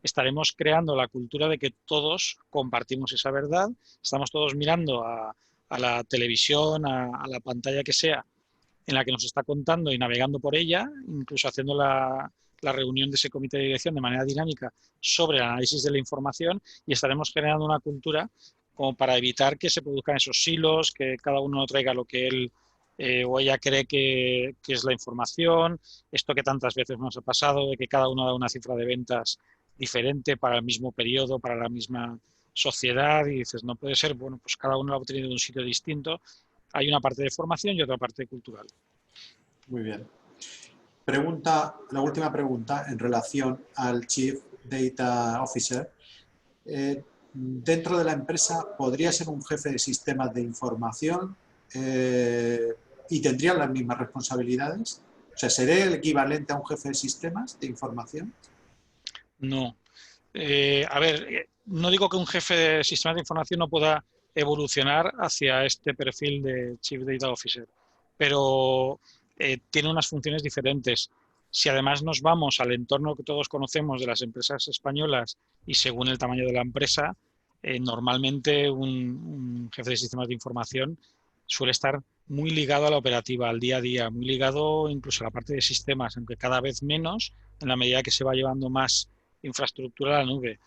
estaremos creando la cultura de que todos compartimos esa verdad, estamos todos mirando a la televisión, a la pantalla que sea, en la que nos está contando y navegando por ella, incluso haciendo la reunión de ese comité de dirección de manera dinámica sobre el análisis de la información, y estaremos generando una cultura como para evitar que se produzcan esos silos, que cada uno traiga lo que él o ella cree que es la información, esto que tantas veces nos ha pasado, de que cada uno da una cifra de ventas diferente para el mismo periodo, para la misma sociedad, y dices, no puede ser, bueno, pues cada uno lo ha obtenido de un sitio distinto. Hay una parte de formación y otra parte cultural. Muy bien. La última pregunta en relación al Chief Data Officer. Dentro de la empresa, ¿podría ser un jefe de sistemas de información y tendrían las mismas responsabilidades? O sea, ¿sería el equivalente a un jefe de sistemas de información? No. No digo que un jefe de sistemas de información no pueda evolucionar hacia este perfil de Chief Data Officer, pero tiene unas funciones diferentes. Si además nos vamos al entorno que todos conocemos de las empresas españolas y según el tamaño de la empresa, normalmente un jefe de sistemas de información suele estar muy ligado a la operativa, al día a día, muy ligado incluso a la parte de sistemas, aunque cada vez menos en la medida que se va llevando más infraestructura a la nube.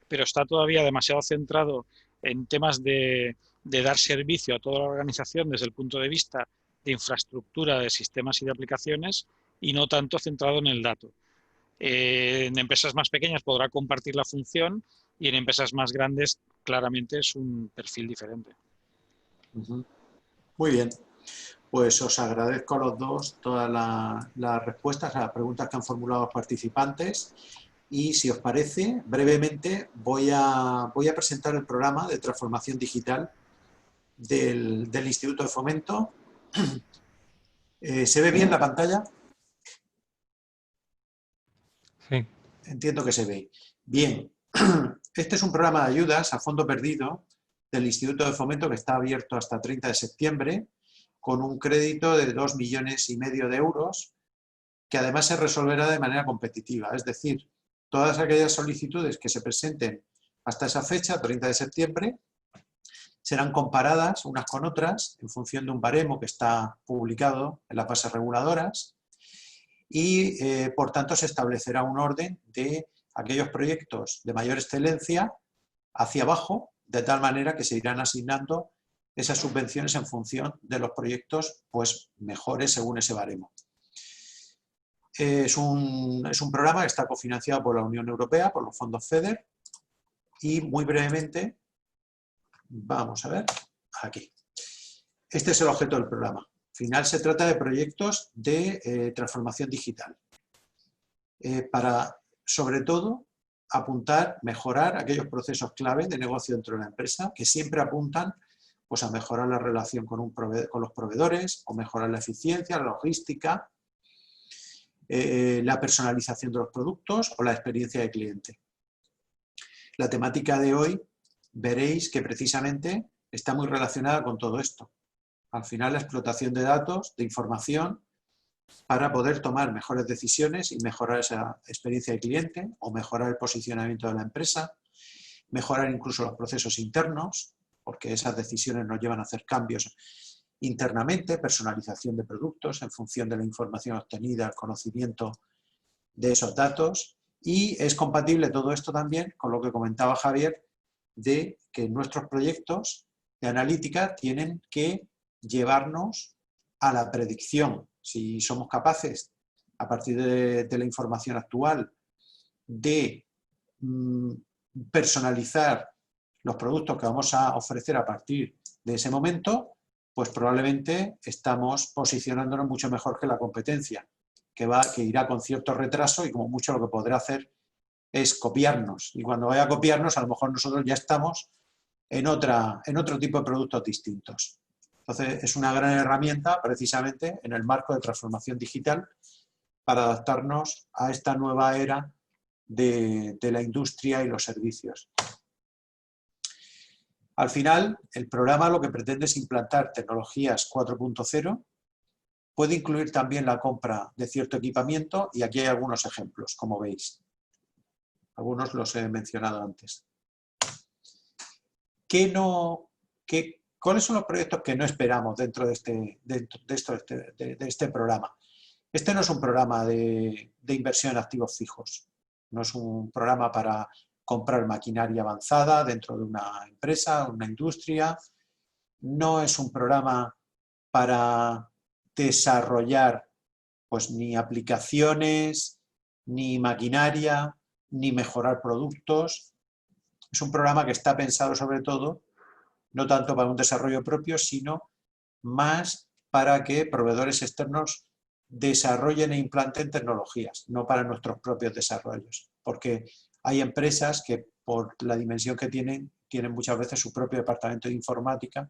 pero está todavía demasiado centrado en temas de dar servicio a toda la organización desde el punto de vista de infraestructura, de sistemas y de aplicaciones, y no tanto centrado en el dato. En empresas más pequeñas podrá compartir la función y en empresas más grandes claramente es un perfil diferente. Muy bien. Pues os agradezco a los dos todas las respuestas a las preguntas que han formulado los participantes y, si os parece, brevemente voy a presentar el programa de transformación digital del Instituto de Fomento. ¿Se ve bien la pantalla? Sí. Entiendo que se ve. Bien. Este es un programa de ayudas a fondo perdido del Instituto de Fomento que está abierto hasta 30 de septiembre con un crédito de 2,5 millones de euros que además se resolverá de manera competitiva. Es decir, todas aquellas solicitudes que se presenten hasta esa fecha, 30 de septiembre, serán comparadas unas con otras en función de un baremo que está publicado en las bases reguladoras y, por tanto, se establecerá un orden de aquellos proyectos de mayor excelencia hacia abajo, de tal manera que se irán asignando esas subvenciones en función de los proyectos pues, mejores según ese baremo. Es un programa que está cofinanciado por la Unión Europea, por los fondos FEDER, y muy brevemente, vamos a ver, aquí. Este es el objeto del programa. Al final se trata de proyectos de transformación digital, para, sobre todo, apuntar, mejorar aquellos procesos clave de negocio dentro de la empresa que siempre apuntan pues, a mejorar la relación con los proveedores, o mejorar la eficiencia, la logística, la personalización de los productos o la experiencia de cliente. La temática de hoy veréis que precisamente está muy relacionada con todo esto. Al final, la explotación de datos, de información, para poder tomar mejores decisiones y mejorar esa experiencia de cliente o mejorar el posicionamiento de la empresa, mejorar incluso los procesos internos, porque esas decisiones nos llevan a hacer cambios internamente, personalización de productos en función de la información obtenida, el conocimiento de esos datos, y es compatible todo esto también con lo que comentaba Javier, de que nuestros proyectos de analítica tienen que llevarnos a la predicción. Si somos capaces, a partir de la información actual, de personalizar los productos que vamos a ofrecer a partir de ese momento, pues probablemente estamos posicionándonos mucho mejor que la competencia, que irá con cierto retraso y como mucho lo que podrá hacer es copiarnos. Y cuando vaya a copiarnos, a lo mejor nosotros ya estamos en otro tipo de productos distintos. Entonces, es una gran herramienta, precisamente, en el marco de transformación digital para adaptarnos a esta nueva era de la industria y los servicios. Al final, el programa lo que pretende es implantar tecnologías 4.0, puede incluir también la compra de cierto equipamiento y aquí hay algunos ejemplos, como veis. Algunos los he mencionado antes. ¿Cuáles son los proyectos que no esperamos dentro de este programa? Este no es un programa de inversión en activos fijos, no es un programa para comprar maquinaria avanzada dentro de una empresa, una industria, no es un programa para desarrollar pues, ni aplicaciones, ni maquinaria, ni mejorar productos. Es un programa que está pensado sobre todo, no tanto para un desarrollo propio, sino más para que proveedores externos desarrollen e implanten tecnologías, no para nuestros propios desarrollos. Porque hay empresas que, por la dimensión que tienen muchas veces su propio departamento de informática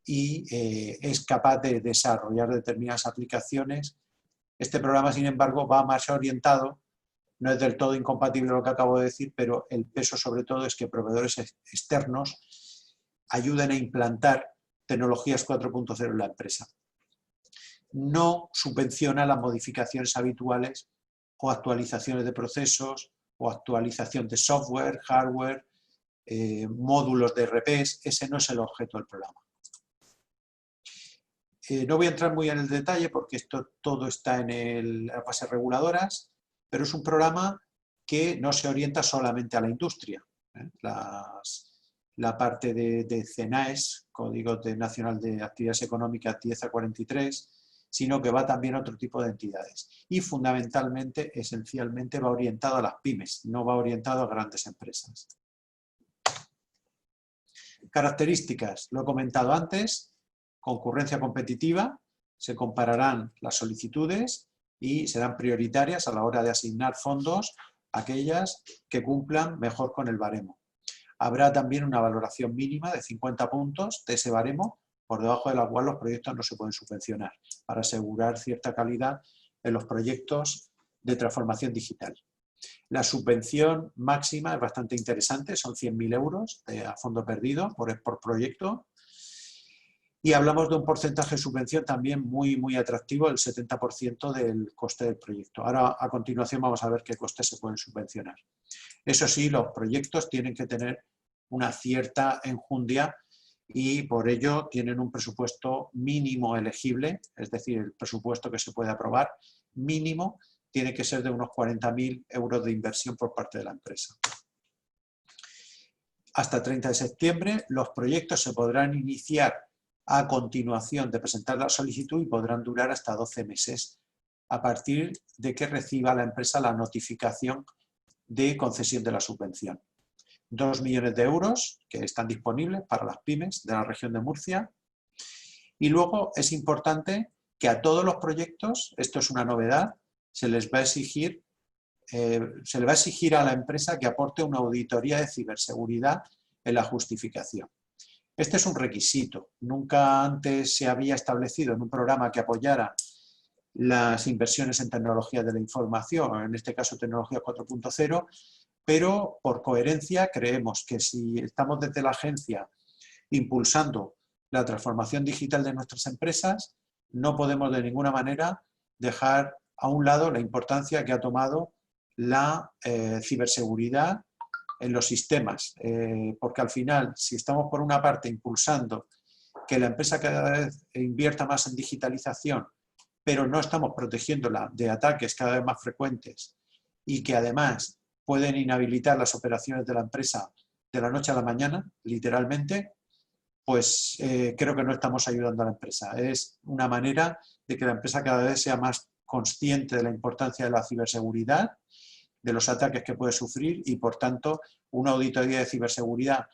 y es capaz de desarrollar determinadas aplicaciones. Este programa, sin embargo, va más orientado, no es del todo incompatible lo que acabo de decir, pero el peso sobre todo es que proveedores externos ayuden a implantar tecnologías 4.0 en la empresa. No subvenciona las modificaciones habituales o actualizaciones de procesos o actualización de software, hardware, módulos de RPs. Ese no es el objeto del programa. No voy a entrar muy en el detalle porque esto todo está en las bases reguladoras, pero es un programa que no se orienta solamente a la industria, La parte de CNAES, Código Nacional de Actividades Económicas 10 a 43, sino que va también a otro tipo de entidades. Y fundamentalmente, esencialmente, va orientado a las pymes, no va orientado a grandes empresas. Características, lo he comentado antes, concurrencia competitiva, se compararán las solicitudes y serán prioritarias a la hora de asignar fondos aquellas que cumplan mejor con el baremo. Habrá también una valoración mínima de 50 puntos de ese baremo, por debajo de la cual los proyectos no se pueden subvencionar, para asegurar cierta calidad en los proyectos de transformación digital. La subvención máxima es bastante interesante, son 100.000 euros a fondo perdido por proyecto. Y hablamos de un porcentaje de subvención también muy atractivo, el 70% del coste del proyecto. Ahora, a continuación, vamos a ver qué costes se pueden subvencionar. Eso sí, los proyectos tienen que tener una cierta enjundia y por ello tienen un presupuesto mínimo elegible, es decir, el presupuesto que se puede aprobar mínimo tiene que ser de unos 40.000 euros de inversión por parte de la empresa. Hasta 30 de septiembre los proyectos se podrán iniciar a continuación de presentar la solicitud y podrán durar hasta 12 meses a partir de que reciba la empresa la notificación de concesión de la subvención. 2 millones de euros que están disponibles para las pymes de la región de Murcia. Y luego es importante que a todos los proyectos, esto es una novedad, se les va a exigir, a la empresa que aporte una auditoría de ciberseguridad en la justificación. Este es un requisito. Nunca antes se había establecido en un programa que apoyara las inversiones en tecnología de la información, en este caso tecnología 4.0, pero por coherencia creemos que si estamos desde la agencia impulsando la transformación digital de nuestras empresas, no podemos de ninguna manera dejar a un lado la importancia que ha tomado la ciberseguridad en los sistemas, porque al final, si estamos por una parte impulsando que la empresa cada vez invierta más en digitalización, pero no estamos protegiéndola de ataques cada vez más frecuentes y que además pueden inhabilitar las operaciones de la empresa de la noche a la mañana, literalmente, pues creo que no estamos ayudando a la empresa. Es una manera de que la empresa cada vez sea más consciente de la importancia de la ciberseguridad, de los ataques que puede sufrir y, por tanto, una auditoría de ciberseguridad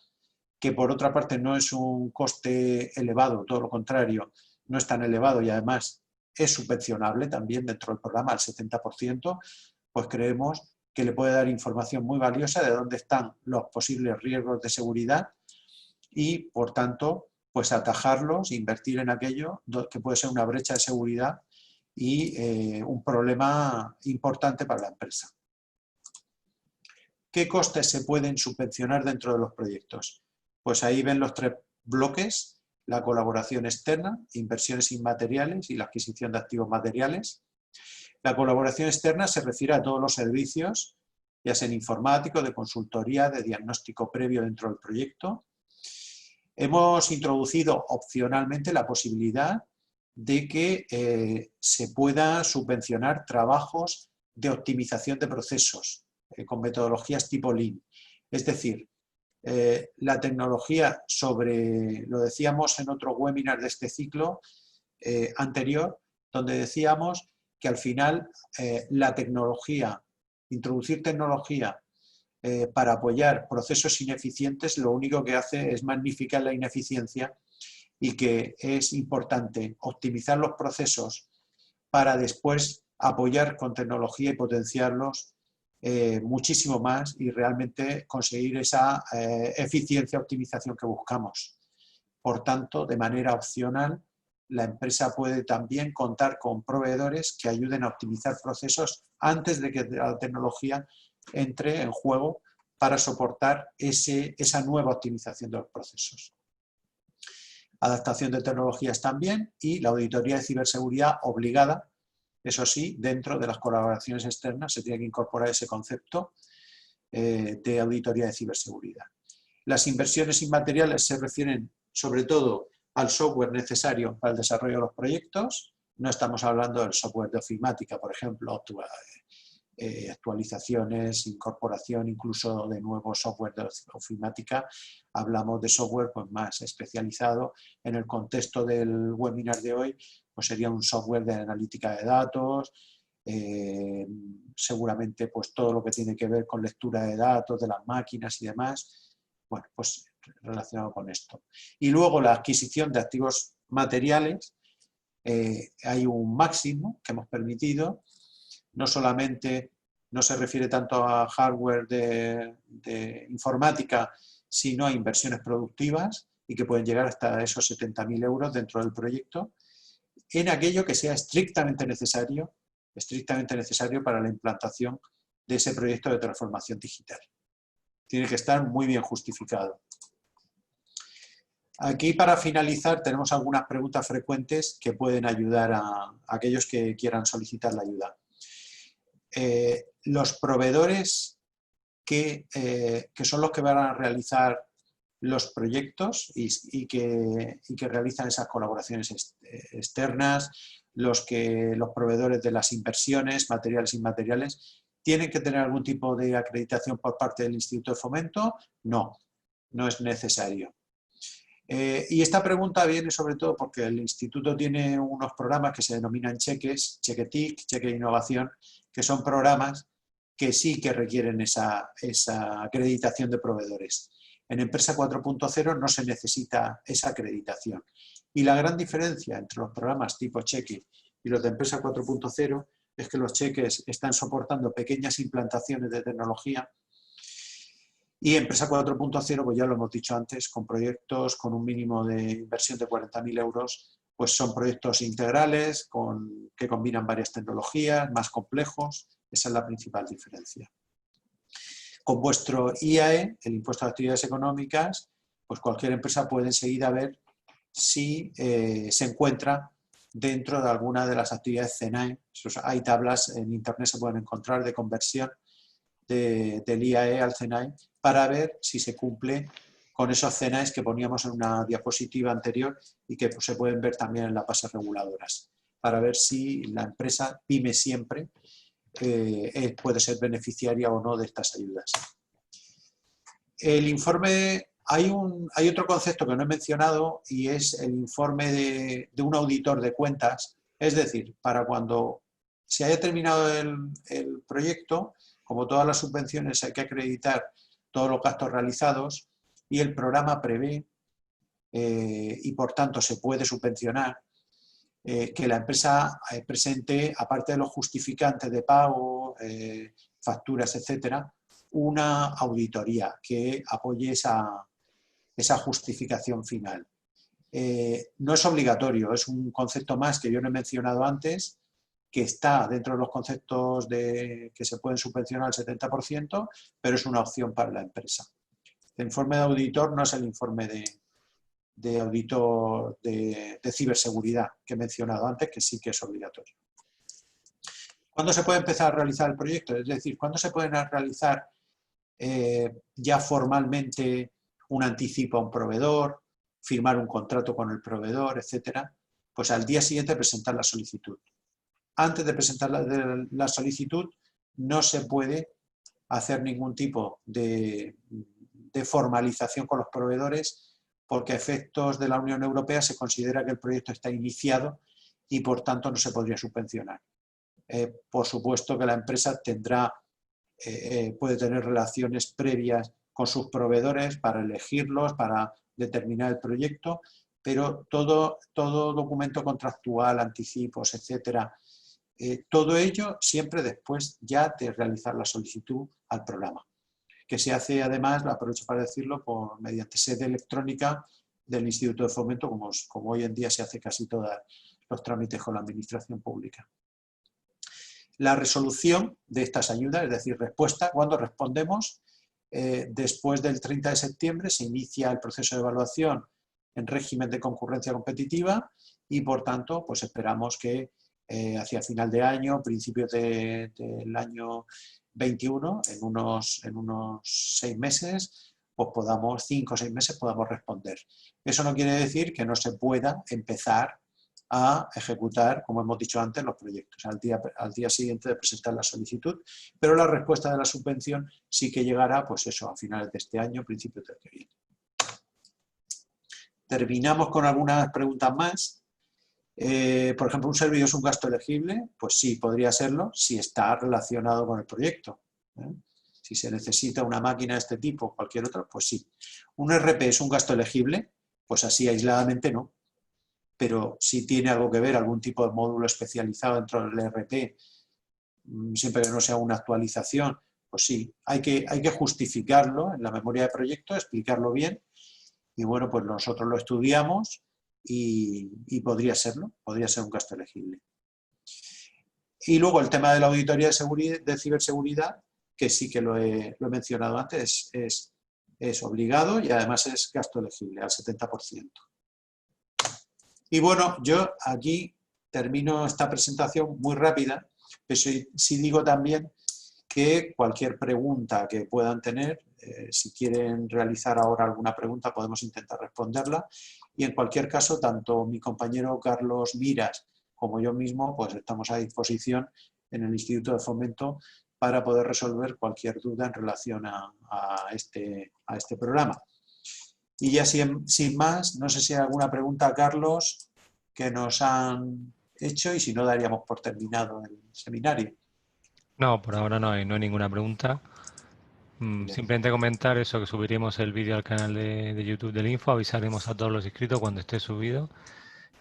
que, por otra parte, no es un coste elevado, todo lo contrario, no es tan elevado y, además, es subvencionable también dentro del programa al 70%, pues creemos que le puede dar información muy valiosa de dónde están los posibles riesgos de seguridad y, por tanto, pues atajarlos, invertir en aquello que puede ser una brecha de seguridad y un problema importante para la empresa. ¿Qué costes se pueden subvencionar dentro de los proyectos? Pues ahí ven los 3 bloques: la colaboración externa, inversiones inmateriales y la adquisición de activos materiales. La colaboración externa se refiere a todos los servicios, ya sean informáticos, de consultoría, de diagnóstico previo dentro del proyecto. Hemos introducido opcionalmente la posibilidad de que se pueda subvencionar trabajos de optimización de procesos con metodologías tipo Lean. Es decir, la tecnología lo decíamos en otro webinar de este ciclo anterior, donde decíamos que al final la tecnología, introducir tecnología para apoyar procesos ineficientes, lo único que hace es magnificar la ineficiencia y que es importante optimizar los procesos para después apoyar con tecnología y potenciarlos muchísimo más y realmente conseguir esa eficiencia, optimización que buscamos. Por tanto, de manera opcional, la empresa puede también contar con proveedores que ayuden a optimizar procesos antes de que la tecnología entre en juego para soportar esa nueva optimización de los procesos. Adaptación de tecnologías también y la auditoría de ciberseguridad obligada. Eso sí, dentro de las colaboraciones externas se tiene que incorporar ese concepto de auditoría de ciberseguridad. Las inversiones inmateriales se refieren sobre todo al software necesario para el desarrollo de los proyectos. No estamos hablando del software de ofimática, por ejemplo, actualizaciones, incorporación incluso de nuevo software de ofimática. Hablamos de software pues, más especializado. En el contexto del webinar de hoy, pues sería un software de analítica de datos, seguramente pues todo lo que tiene que ver con lectura de datos de las máquinas y demás, bueno, pues relacionado con esto. Y luego la adquisición de activos materiales, hay un máximo que hemos permitido. No solamente no se refiere tanto a hardware de informática, sino a inversiones productivas y que pueden llegar hasta esos 70.000 euros dentro del proyecto, en aquello que sea estrictamente necesario para la implantación de ese proyecto de transformación digital. Tiene que estar muy bien justificado. Aquí, para finalizar, tenemos algunas preguntas frecuentes que pueden ayudar a aquellos que quieran solicitar la ayuda. Los proveedores que son los que van a realizar los proyectos y que realizan esas colaboraciones externas, los proveedores de las inversiones, materiales e inmateriales, ¿tienen que tener algún tipo de acreditación por parte del Instituto de Fomento? No, no es necesario. Y esta pregunta viene sobre todo porque el Instituto tiene unos programas que se denominan cheques, Cheque-TIC, Cheque de Innovación, que son programas que sí que requieren esa acreditación de proveedores. En Empresa 4.0 no se necesita esa acreditación. Y la gran diferencia entre los programas tipo cheque y los de Empresa 4.0 es que los cheques están soportando pequeñas implantaciones de tecnología y Empresa 4.0, pues ya lo hemos dicho antes, con proyectos con un mínimo de inversión de 40.000 euros, pues son proyectos integrales que combinan varias tecnologías, más complejos. Esa es la principal diferencia. Con vuestro IAE, el Impuesto de Actividades Económicas, pues cualquier empresa puede enseguida ver si se encuentra dentro de alguna de las actividades CENAE. Hay tablas en internet, se pueden encontrar, de conversión del IAE al CENAE para ver si se cumple con esos CENAEs que poníamos en una diapositiva anterior y que pues, se pueden ver también en las bases reguladoras, para ver si la empresa, pyme siempre, puede ser beneficiaria o no de estas ayudas. El informe, hay otro concepto que no he mencionado y es el informe de un auditor de cuentas, es decir, para cuando se haya terminado el proyecto, como todas las subvenciones hay que acreditar todos los gastos realizados y el programa prevé y por tanto se puede subvencionar que la empresa presente, aparte de los justificantes de pago, facturas, etcétera, una auditoría que apoye esa justificación final. No es obligatorio, es un concepto más que yo no he mencionado antes, que está dentro de los conceptos que se pueden subvencionar al 70%, pero es una opción para la empresa. El informe de auditor no es el informe de auditor de ciberseguridad que he mencionado antes, que sí que es obligatorio. ¿Cuándo se puede empezar a realizar el proyecto? Es decir, ¿cuándo se pueden realizar ya formalmente un anticipo a un proveedor, firmar un contrato con el proveedor, etcétera? Pues al día siguiente presentar la solicitud. Antes de presentar la solicitud no se puede hacer ningún tipo de formalización con los proveedores porque a efectos de la Unión Europea se considera que el proyecto está iniciado y por tanto no se podría subvencionar. Por supuesto que la empresa puede tener relaciones previas con sus proveedores para elegirlos, para determinar el proyecto, pero todo documento contractual, anticipos, etcétera, todo ello siempre después ya de realizar la solicitud al programa, que se hace además, lo aprovecho para decirlo, mediante sede electrónica del Instituto de Fomento, como hoy en día se hace casi todos los trámites con la administración pública. La resolución de estas ayudas, es decir, respuesta, cuando respondemos, después del 30 de septiembre se inicia el proceso de evaluación en régimen de concurrencia competitiva y, por tanto, pues esperamos que hacia final de año, principios del año 21, en unos 6 meses, pues 5 o 6 meses podamos responder. Eso no quiere decir que no se pueda empezar a ejecutar, como hemos dicho antes, los proyectos al día siguiente de presentar la solicitud, pero la respuesta de la subvención sí que llegará, pues eso, a finales de este año, principios del que viene. Terminamos con algunas preguntas más. Por ejemplo, ¿un servidor es un gasto elegible? Pues sí, podría serlo si está relacionado con el proyecto. Si se necesita una máquina de este tipo o cualquier otra, pues sí. ¿Un RP es un gasto elegible? Pues así aisladamente no. Pero si tiene algo que ver, algún tipo de módulo especializado dentro del ERP, siempre que no sea una actualización, pues sí, hay que justificarlo en la memoria de proyecto, explicarlo bien, y bueno, pues nosotros lo estudiamos y podría serlo, podría ser un gasto elegible. Y luego el tema de la auditoría de ciberseguridad, que sí que lo he mencionado antes, es obligado y además es gasto elegible al 70%. Y bueno, yo aquí termino esta presentación muy rápida, pero sí digo también que cualquier pregunta que puedan tener, si quieren realizar ahora alguna pregunta, podemos intentar responderla. Y en cualquier caso, tanto mi compañero Carlos Miras como yo mismo, pues estamos a disposición en el Instituto de Fomento para poder resolver cualquier duda en relación a este programa. Y ya sin más, no sé si hay alguna pregunta, Carlos, que nos han hecho, y si no, daríamos por terminado el seminario. No, por ahora no hay ninguna pregunta. Simplemente comentar eso, que subiremos el vídeo al canal de YouTube del Info, avisaremos a todos los inscritos cuando esté subido.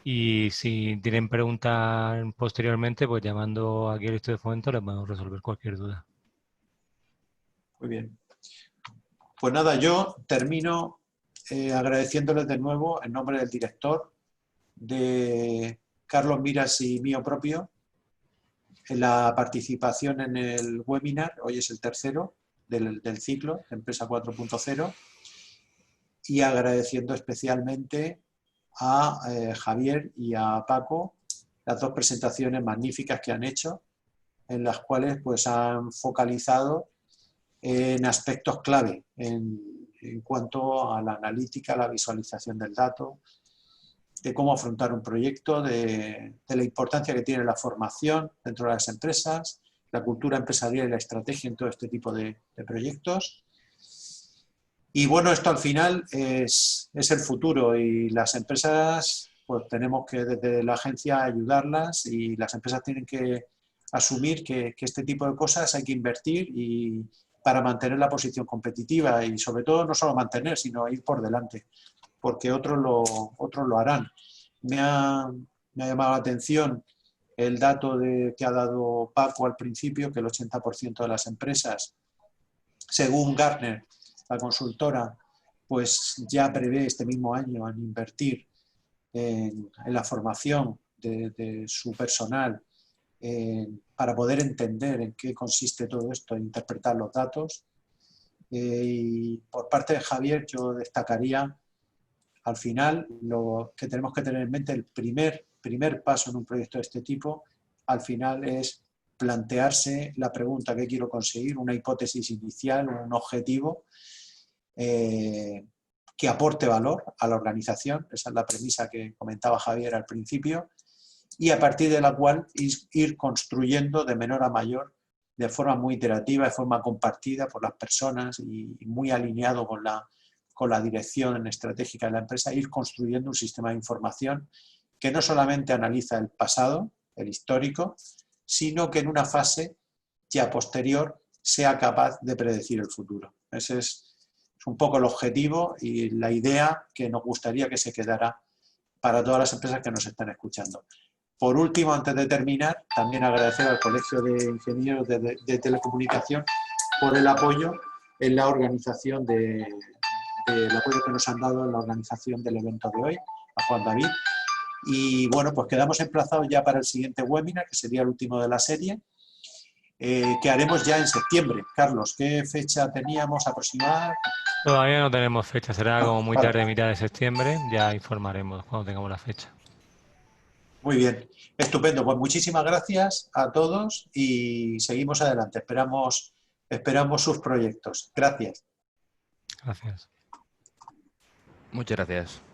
Y si tienen preguntas posteriormente, pues llamando aquí al Instituto de Fomento les podemos resolver cualquier duda. Muy bien. Pues nada, yo termino agradeciéndoles de nuevo en nombre del director, de Carlos Miras y mío propio, en la participación en el webinar. Hoy es el tercero del ciclo de Empresa 4.0, y agradeciendo especialmente a Javier y a Paco las dos presentaciones magníficas que han hecho, en las cuales pues han focalizado en aspectos clave en cuanto a la analítica, la visualización del dato, de cómo afrontar un proyecto, de la importancia que tiene la formación dentro de las empresas, la cultura empresarial y la estrategia en todo este tipo de proyectos. Y bueno, esto al final es el futuro, y las empresas pues tenemos que desde la agencia ayudarlas, y las empresas tienen que asumir que este tipo de cosas hay que invertir y para mantener la posición competitiva, y sobre todo no solo mantener, sino ir por delante, porque otros lo harán. Me ha llamado la atención el dato que ha dado Paco al principio, que el 80% de las empresas, según Gartner, la consultora, pues ya prevé este mismo año en invertir en la formación de su personal para poder entender en qué consiste todo esto e interpretar los datos. Y por parte de Javier, yo destacaría al final lo que tenemos que tener en mente: el primer paso en un proyecto de este tipo, al final, es plantearse la pregunta: ¿qué quiero conseguir? Una hipótesis inicial, un objetivo que aporte valor a la organización. Esa es la premisa que comentaba Javier al principio, y a partir de la cual ir construyendo de menor a mayor, de forma muy iterativa, de forma compartida por las personas y muy alineado con la dirección estratégica de la empresa, ir construyendo un sistema de información que no solamente analiza el pasado, el histórico, sino que en una fase ya posterior sea capaz de predecir el futuro. Ese es un poco el objetivo y la idea que nos gustaría que se quedara para todas las empresas que nos están escuchando. Por último, antes de terminar, también agradecer al Colegio de Ingenieros de Telecomunicación por el apoyo en la organización el apoyo que nos han dado en la organización del evento de hoy, a Juan David. Y bueno, pues quedamos emplazados ya para el siguiente webinar, que sería el último de la serie, que haremos ya en septiembre. Carlos, ¿qué fecha teníamos aproximada? Todavía no tenemos fecha, será como muy tarde, mitad de septiembre, ya informaremos cuando tengamos la fecha. Muy bien, estupendo. Pues muchísimas gracias a todos y seguimos adelante. Esperamos sus proyectos. Gracias. Gracias. Muchas gracias.